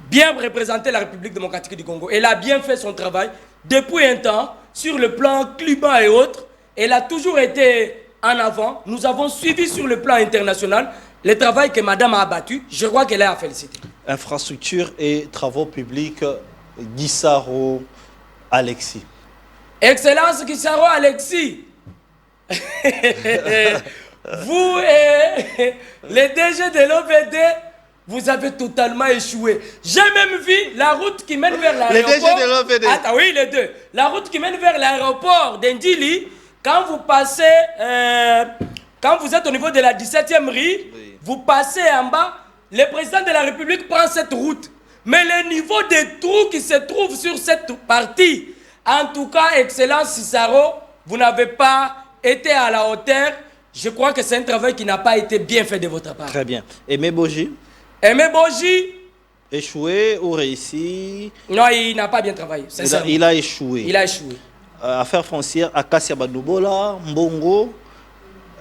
bien représenter la République démocratique du Congo. Elle a bien fait son travail depuis un temps, sur le plan climat et autres. Elle a toujours été en avant. Nous avons suivi sur le plan international le travail que Madame a abattu. Je crois qu'elle est à féliciter. Infrastructure et travaux publics, Guissaro Alexis. Excellence Guissaro Alexis. Vous et les DG de l'OVD, vous avez totalement échoué. J'ai même vu la route qui mène vers l'aéroport. Les DG de l'OVD. Attends, oui, les deux. La route qui mène vers l'aéroport d'Indili, quand vous passez, quand vous êtes au niveau de la 17e rue, oui, vous passez en bas, le président de la République prend cette route. Mais le niveau des trous qui se trouvent sur cette partie, en tout cas, Excellence Cissaro, vous n'avez pas été à la hauteur. Je crois que c'est un travail qui n'a pas été bien fait de votre part. Très bien. Aimé Boji? Aimé Boji? Échoué ou réussi? Non, il n'a pas bien travaillé. Il a échoué. Il a échoué. Affaires foncières, Akassia Badobola, Mbongo,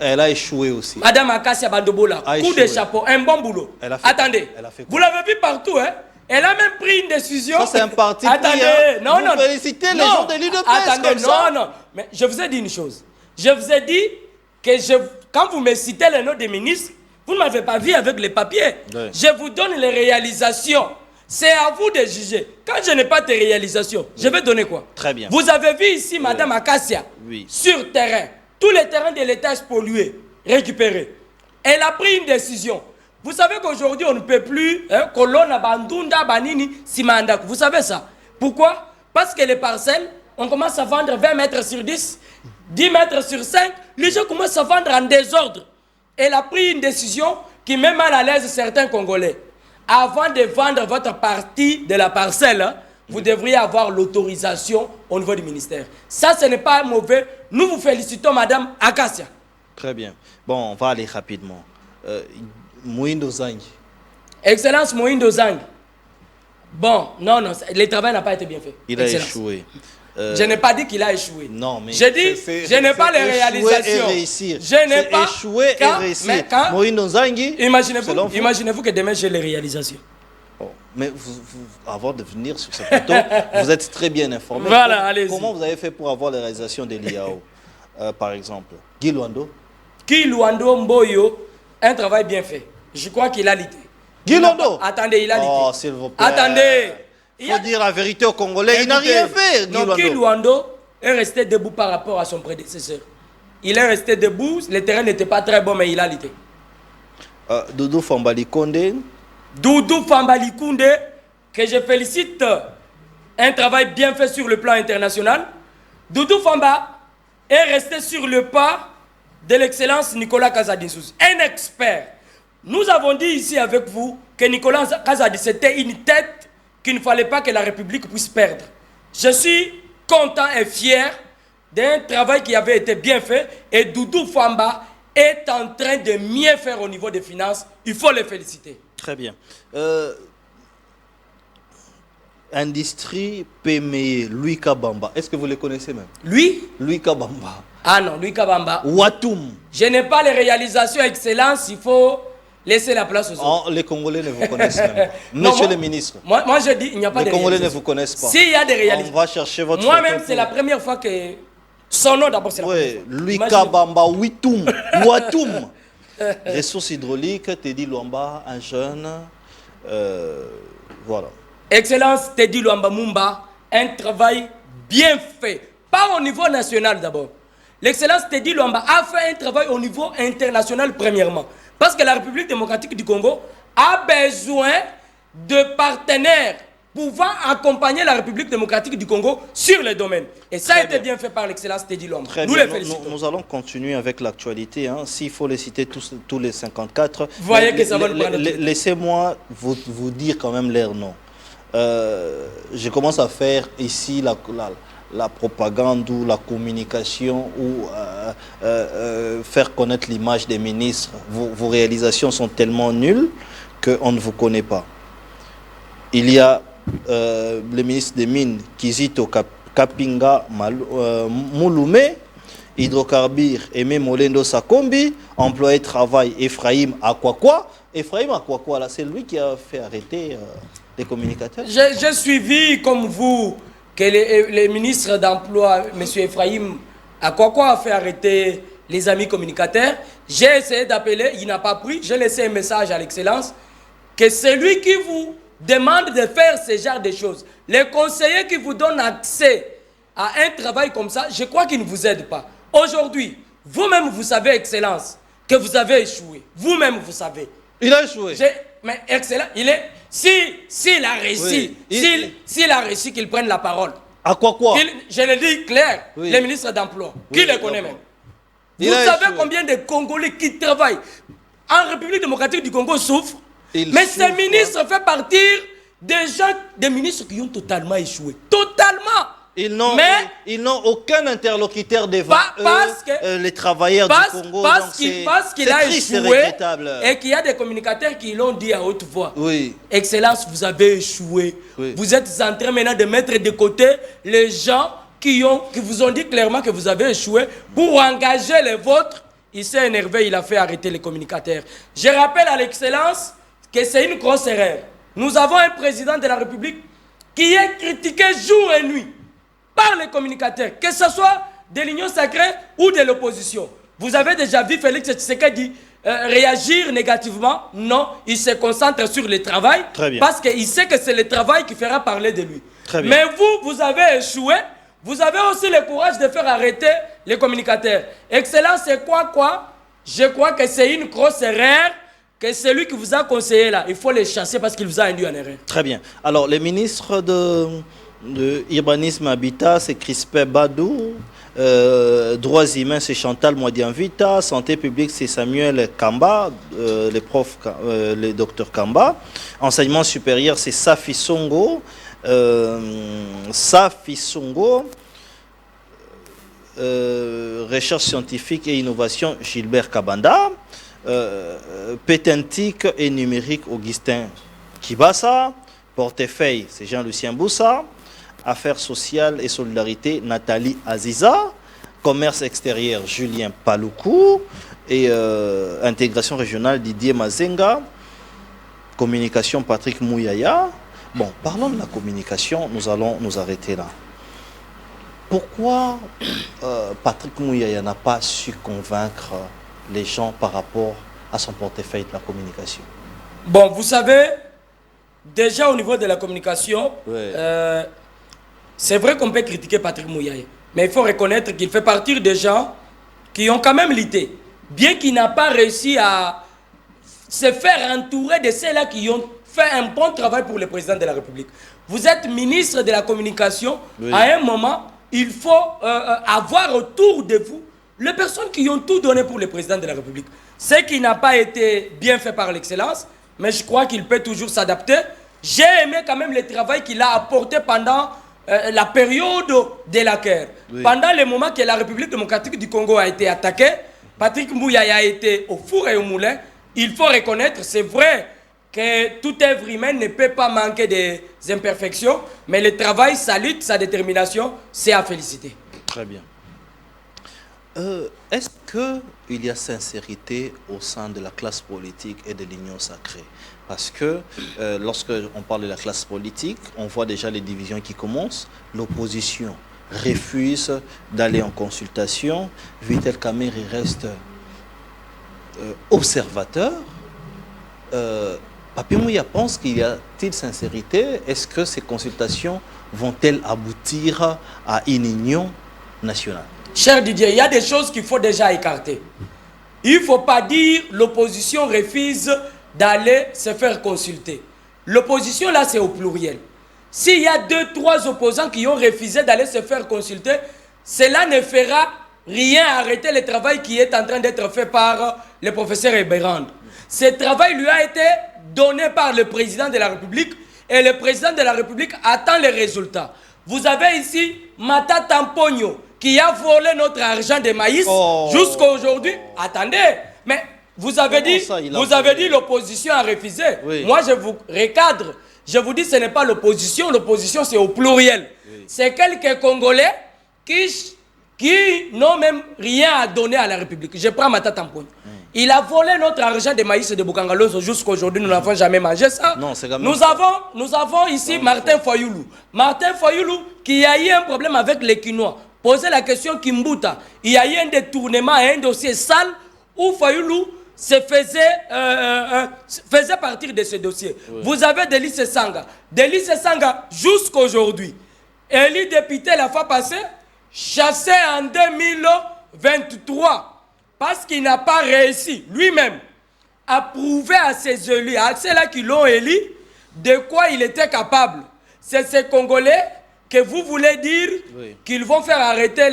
elle a échoué aussi. Madame Akassia Badobola, coup de chapeau, un bon boulot. Attendez, vous l'avez vu partout, hein? Elle a même pris une décision. Ça, c'est un parti attendez, pris, hein? Non, vous félicitez les gens de l'UDPS. Attendez, comme ça. non. Mais je vous ai dit une chose. Je vous ai dit que quand vous me citez les noms des ministres, vous ne m'avez pas vu avec les papiers. Oui. Je vous donne les réalisations. C'est à vous de juger. Quand je n'ai pas de réalisations, je vais donner quoi? Très bien. Vous avez vu ici Madame Akassia, sur terrain, tous les terrains de l'État pollués, récupérés. Elle a pris une décision. Vous savez qu'aujourd'hui, on ne peut plus, Colonna, Bandunda, Banini, Simandak. Vous savez ça? Pourquoi? Parce que les parcelles, on commence à vendre 20 mètres sur 10, 10 mètres sur 5. Les gens commencent à vendre en désordre. Elle a pris une décision qui met mal à l'aise certains Congolais. Avant de vendre votre partie de la parcelle, vous devriez avoir l'autorisation au niveau du ministère. Ça, ce n'est pas mauvais. Nous vous félicitons, Madame Akassia. Très bien. Bon, on va aller rapidement. Moïndo Zang. Excellence Moïndo Zang. Bon, non, le travail n'a pas été bien fait. Il a échoué. Je n'ai pas dit qu'il a échoué. Non, mais j'ai dit, je n'ai pas les réalisations. Je n'ai pas échoué et réussir. Moïndo Zangi. Imaginez-vous que demain j'ai les réalisations. Oh, mais avant de venir sur ce plateau, vous êtes très bien informé. Voilà, allez-y. Comment vous avez fait pour avoir les réalisations de l'IAO, par exemple? Guy Luando. Guy Luando Mboyo, un travail bien fait. Je crois qu'il a l'idée. Guy Luando. Attendez, il a l'idée. Oh, s'il vous plaît. Attendez. Il faut dire la vérité aux Congolais. Il n'a rien fait. Guy Luando est resté debout par rapport à son prédécesseur. Il est resté debout. Le terrain n'était pas très bon, mais il a l'idée. Doudou Fambali Konde. Doudou Fambali Konde, que je félicite. Un travail bien fait sur le plan international. Doudou Famba est resté sur le pas de l'excellence Nicolas Kazadi-Nsouzi, un expert. Nous avons dit ici avec vous que Nicolas Kazadi, c'était une tête qu'il ne fallait pas que la République puisse perdre. Je suis content et fier d'un travail qui avait été bien fait et Doudou Famba est en train de mieux faire au niveau des finances. Il faut les féliciter. Très bien. Industrie PME, Louis Kabamba. Est-ce que vous le connaissez même? Louis Kabamba. Ah non, Louis Kabamba. Watoum. Je n'ai pas les réalisations excellentes, il faut laisser la place aux autres. Oh, les Congolais ne vous connaissent même pas. Monsieur le ministre. Moi, je dis, il n'y a pas de réalisations. Les Congolais ne vous connaissent pas. S'il y a des réalisations. On va chercher votre Moi-même, c'est la première fois que... Son nom d'abord, c'est la première fois. Louis Kabamba, Watoum. Ressources hydrauliques, Teddy Luamba, un jeune. Voilà. Excellence Teddy Luamba Mumba, un travail bien fait. Pas au niveau national d'abord. L'excellence Teddy Luamba a fait un travail au niveau international premièrement. Parce que la République démocratique du Congo a besoin de partenaires pouvant accompagner la République démocratique du Congo sur les domaines. Et ça a été bien fait par l'excellence Teddy Luamba. Nous les félicitons. Nous allons continuer avec l'actualité. Hein. S'il faut les citer tous les 54. Vous voyez que ça va nous prendre. Laissez-moi vous dire quand même leurs noms. Je commence à faire ici la propagande ou la communication ou faire connaître l'image des ministres. Vos réalisations sont tellement nulles qu'on ne vous connaît pas. Il y a le ministre des Mines, Kizito Kapinga Mouloumé, hydrocarbures, Aimé Molendo Sakombi, employé de travail, Ephraim Akwakwa. Ephraim Akwakwa, là, c'est lui qui a fait arrêter les communicateurs. J'ai suivi, comme vous, que les ministres d'emploi, M. Ephraim Akwakwa, a fait arrêter les amis communicateurs. J'ai essayé d'appeler, il n'a pas pris. J'ai laissé un message à l'excellence que c'est lui qui vous demande de faire ce genre de choses. Les conseillers qui vous donnent accès à un travail comme ça, je crois qu'ils ne vous aident pas. Aujourd'hui, vous-même, vous savez, Excellence, que vous avez échoué. Vous-même, vous savez. Il a échoué. Mais Excellent, il est... S'il a réussi, oui, s'il a réussi qu'il prenne la parole. À quoi je le dis clair, oui. Les ministres d'emploi, oui, qui les connaît même. Vous savez combien de Congolais qui travaillent en République démocratique du Congo souffrent? Mais ces ministres font partir des ministres qui ont totalement échoué. Totalement. Ils n'ont aucun interlocuteur devant les travailleurs du Congo. Parce qu'il a échoué et qu'il y a des communicateurs qui l'ont dit à haute voix. Oui. Excellence, vous avez échoué. Oui. Vous êtes en train maintenant de mettre de côté les gens qui vous ont dit clairement que vous avez échoué pour engager les vôtres. Il s'est énervé, il a fait arrêter les communicateurs. Je rappelle à l'excellence que c'est une grosse erreur. Nous avons un président de la République qui est critiqué jour et nuit par les communicateurs, que ce soit de l'Union sacrée ou de l'opposition. Vous avez déjà vu Félix Tshisekedi réagir négativement? Non, il se concentre sur le travail parce qu'il sait que c'est le travail qui fera parler de lui. Mais vous avez échoué. Vous avez aussi le courage de faire arrêter les communicateurs. Excellence, c'est quoi? Je crois que c'est une grosse erreur que celui qui vous a conseillé là, il faut les chasser parce qu'il vous a induit en erreur. Très bien. Alors, les ministres de Urbanisme Habitat, c'est Crispin Badou. Droits humains, c'est Chantal Modianvita. Santé publique, c'est Samuel Kamba, le docteur Kamba. Enseignement supérieur, c'est Safi Songo. Recherche scientifique et innovation, Gilbert Kabanda. Pétentique et numérique, Augustin Kibasa. Portefeuille, c'est Jean-Lucien Boussa. Affaires sociales et solidarité, Nathalie Aziza. Commerce extérieur, Julien Paloukou. Et intégration régionale, Didier Mazenga. Communication, Patrick Mouyaya. Bon, parlons de la communication, nous allons nous arrêter là. Pourquoi Patrick Mouyaya n'a pas su convaincre les gens par rapport à son portefeuille de la communication? Bon, vous savez, déjà au niveau de la communication, c'est vrai qu'on peut critiquer Patrick Mouyaya, mais il faut reconnaître qu'il fait partie des gens qui ont quand même l'idée, bien qu'il n'a pas réussi à se faire entourer de ceux-là qui ont fait un bon travail pour le président de la République. Vous êtes ministre de la communication, à un moment, il faut avoir autour de vous les personnes qui ont tout donné pour le président de la République. Ce qui n'a pas été bien fait par l'excellence, mais je crois qu'il peut toujours s'adapter. J'ai aimé quand même le travail qu'il a apporté pendant la période de la guerre. Pendant le moment que la République démocratique du Congo a été attaquée Patrick Mbouya a été au four et au moulin. Il faut reconnaître, c'est vrai que tout œuvre humaine ne peut pas manquer des imperfections, mais le travail, sa lutte, sa détermination, c'est à féliciter. Très bien. Est-ce qu'il y a sincérité au sein de la classe politique et de l'Union sacrée? Parce que lorsque on parle de la classe politique, on voit déjà les divisions qui commencent. L'opposition refuse d'aller en consultation. Vital Kamerhe reste observateur. Papi Mouya pense qu'il y a-t-il sincérité? Est-ce que ces consultations vont-elles aboutir à une union nationale? Cher Didier, il y a des choses qu'il faut déjà écarter. Il ne faut pas dire l'opposition refuse d'aller se faire consulter. L'opposition, là, c'est au pluriel. S'il y a 2-3 opposants qui ont refusé d'aller se faire consulter, cela ne fera rien arrêter le travail qui est en train d'être fait par le professeur Eberand. Ce travail lui a été donné par le président de la République et le président de la République attend les résultats. Vous avez ici Mata Tampogno qui a volé notre argent de maïs jusqu'à aujourd'hui. Attendez, mais vous avez dit l'opposition a refusé. Oui. Moi, je vous recadre. Je vous dis ce n'est pas l'opposition. L'opposition, c'est au pluriel. Oui. C'est quelques Congolais qui n'ont même rien à donner à la République. Je prends Mata Tampogno. Il a volé notre argent de maïs de Bukangaloso jusqu'à aujourd'hui. Nous n'avons jamais mangé ça. Non, nous avons ici Martin Fayoulou. Martin Fayoulou qui a eu un problème avec les Quinois. Posez la question Kimbuta. Il y a eu un détournement et un dossier sale où Fayoulou faisait partir de ce dossier. Oui. Vous avez Délice Sanga. Délice Sanga, jusqu'à aujourd'hui, élu député la fois passée, chassé en 2023. Parce qu'il n'a pas réussi lui-même à prouver à ses élus, à ceux-là qui l'ont élu, de quoi il était capable. C'est ces Congolais que vous voulez dire qu'ils vont faire arrêter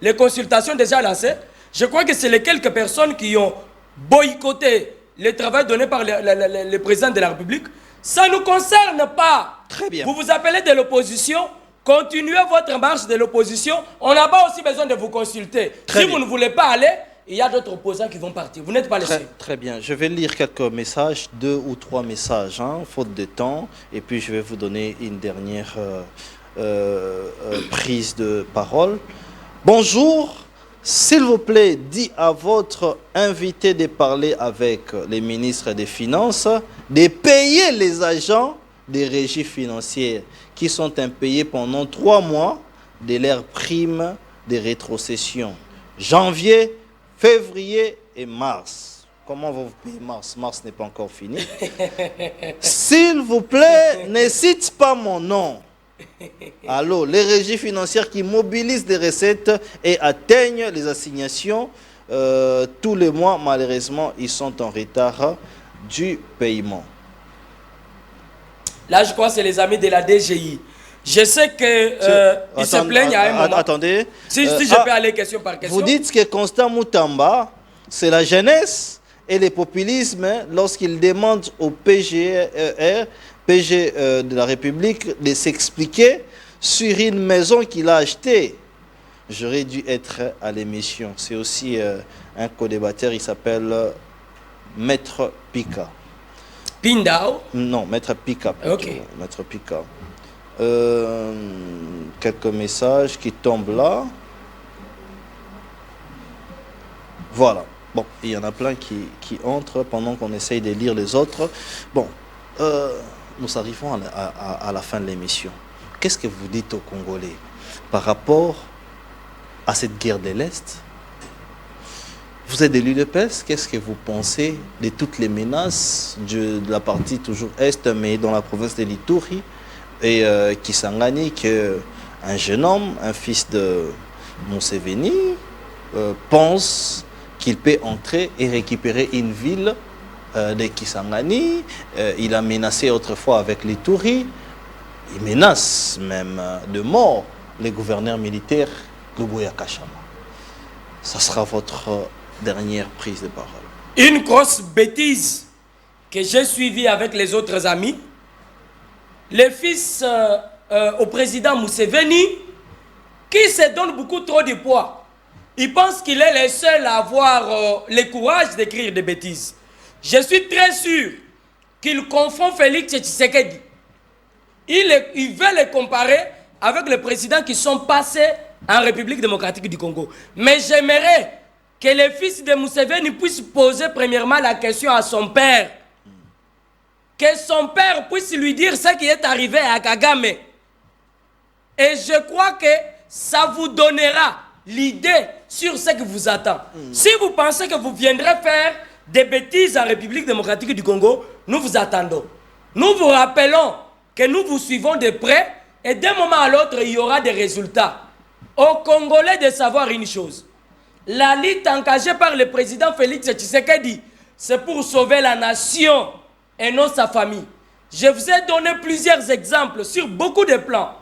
les consultations déjà lancées. Je crois que c'est les quelques personnes qui ont boycotté le travail donné par le président de la République. Ça ne nous concerne pas. Très bien. Vous vous appelez de l'opposition. Continuez votre marche de l'opposition. On n'a pas aussi besoin de vous consulter. Si vous ne voulez pas aller, il y a d'autres opposants qui vont partir. Vous n'êtes pas les seuls. Très bien. Je vais lire quelques messages, 2 ou 3 messages, faute de temps. Et puis je vais vous donner une dernière prise de parole. Bonjour. S'il vous plaît, dis à votre invité de parler avec les ministres des Finances, de payer les agents des régies financières qui sont impayés pendant 3 mois de leurs primes de rétrocession. Janvier, février et mars. Comment vous payez mars? Mars n'est pas encore fini. S'il vous plaît, ne cite pas mon nom. Allô, les régies financières qui mobilisent des recettes et atteignent les assignations tous les mois, malheureusement, ils sont en retard du paiement. Là, je crois que c'est les amis de la DGI. Je sais qu'ils se plaignent à un moment. Attendez. Si je peux aller question par question. Vous dites que Constant Moutamba, c'est la jeunesse et le populisme lorsqu'il demande au PG de la République de s'expliquer sur une maison qu'il a achetée. J'aurais dû être à l'émission. C'est aussi un co-débatteur, il s'appelle Maître Pika. Pindao? Non, Maître Pika. Ok. Maître Pika. Quelques messages qui tombent là. Voilà. Bon, il y en a plein qui entrent pendant qu'on essaye de lire les autres. Bon, nous arrivons à la fin de l'émission. Qu'est-ce que vous dites aux Congolais par rapport à cette guerre de l'Est? Vous êtes de l'UDPS, qu'est-ce que vous pensez de toutes les menaces de la partie toujours Est, mais dans la province de l'Ituri et Kisangani, qu'un jeune homme, un fils de Museveni, pense qu'il peut entrer et récupérer une ville de Kisangani. Il a menacé autrefois avec l'Ituri. Il menace même de mort les gouverneurs militaires Lubuya Kachama. Ça sera votre dernière prise de parole. Une grosse bêtise que j'ai suivie avec les autres amis. Le fils au président Museveni qui se donne beaucoup trop de poids. il pense qu'il est le seul à avoir le courage d'écrire des bêtises. Je suis très sûr qu'il confond Félix Tshisekedi. Il veut les comparer avec les présidents qui sont passés en République démocratique du Congo. Mais j'aimerais que le fils de Museveni puisse poser premièrement la question à son père. Que son père puisse lui dire ce qui est arrivé à Kagame. Et je crois que ça vous donnera l'idée sur ce qui vous attend. Si vous pensez que vous viendrez faire des bêtises en République démocratique du Congo, nous vous attendons. Nous vous rappelons que nous vous suivons de près et d'un moment à l'autre, il y aura des résultats. Aux Congolais de savoir une chose. La lutte engagée par le président Félix Tshisekedi, c'est pour sauver la nation et non sa famille. Je vous ai donné plusieurs exemples sur beaucoup de plans.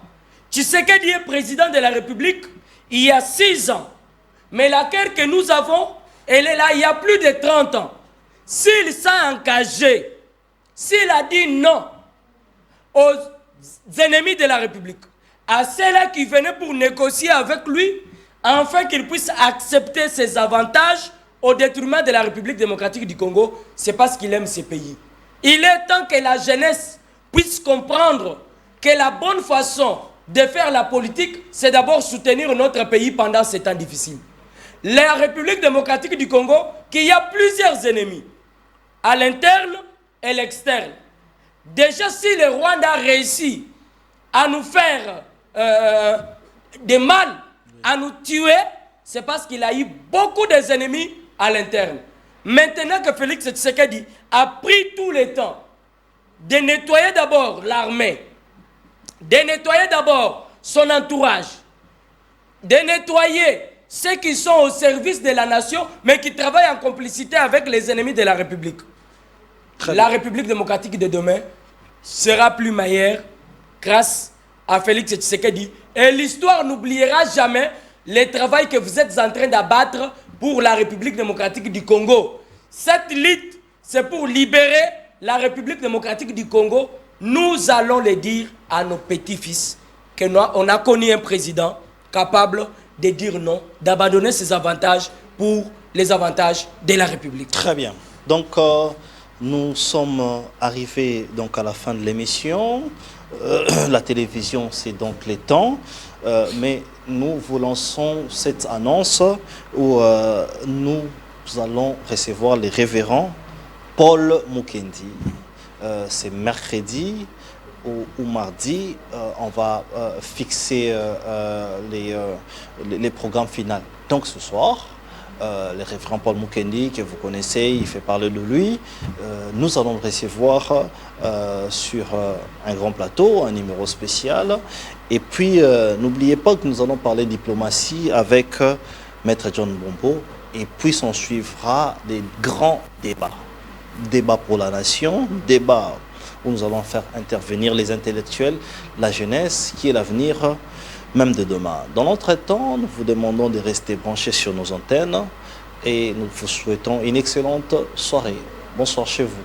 Tshisekedi est président de la République il y a 6 ans. Mais la guerre que nous avons, elle est là il y a plus de 30 ans. S'il s'est engagé, s'il a dit non aux ennemis de la République, à ceux-là qui venaient pour négocier avec lui, afin qu'il puisse accepter ses avantages au détriment de la République démocratique du Congo, c'est parce qu'il aime ce pays. Il est temps que la jeunesse puisse comprendre que la bonne façon de faire la politique, c'est d'abord soutenir notre pays pendant ces temps difficiles. La République démocratique du Congo, qui a plusieurs ennemis, à l'interne et l'externe. Déjà, si le Rwanda a réussi à nous faire des mal, à nous tuer, c'est parce qu'il a eu beaucoup d'ennemis à l'interne. Maintenant que Félix Tshisekedi a pris tout le temps de nettoyer d'abord l'armée, de nettoyer d'abord son entourage, de nettoyer ceux qui sont au service de la nation, mais qui travaillent en complicité avec les ennemis de la République. La République démocratique de demain sera plus meilleure grâce à Félix Tshisekedi. Et l'histoire n'oubliera jamais le travail que vous êtes en train d'abattre pour la République démocratique du Congo. Cette lutte, c'est pour libérer la République démocratique du Congo. Nous allons le dire à nos petits-fils qu'on a connu un président capable de dire non, d'abandonner ses avantages pour les avantages de la République. Très bien. Donc, nous sommes arrivés donc, à la fin de l'émission. La télévision, c'est donc les temps. Mais nous vous lançons cette annonce où nous allons recevoir les révérends Paul Mukendi. C'est mercredi ou mardi, on va fixer les programmes finaux. Donc ce soir, le révérend Paul Mukendi, que vous connaissez, il fait parler de lui. Nous allons le recevoir sur un grand plateau, un numéro spécial. Et puis, n'oubliez pas que nous allons parler diplomatie avec Maître John Bombo. Et puis, s'en suivra des grands débats. Débats pour la nation, débats où nous allons faire intervenir les intellectuels, la jeunesse, qui est l'avenir même de demain. Dans l'entretemps, nous vous demandons de rester branchés sur nos antennes et nous vous souhaitons une excellente soirée. Bonsoir chez vous.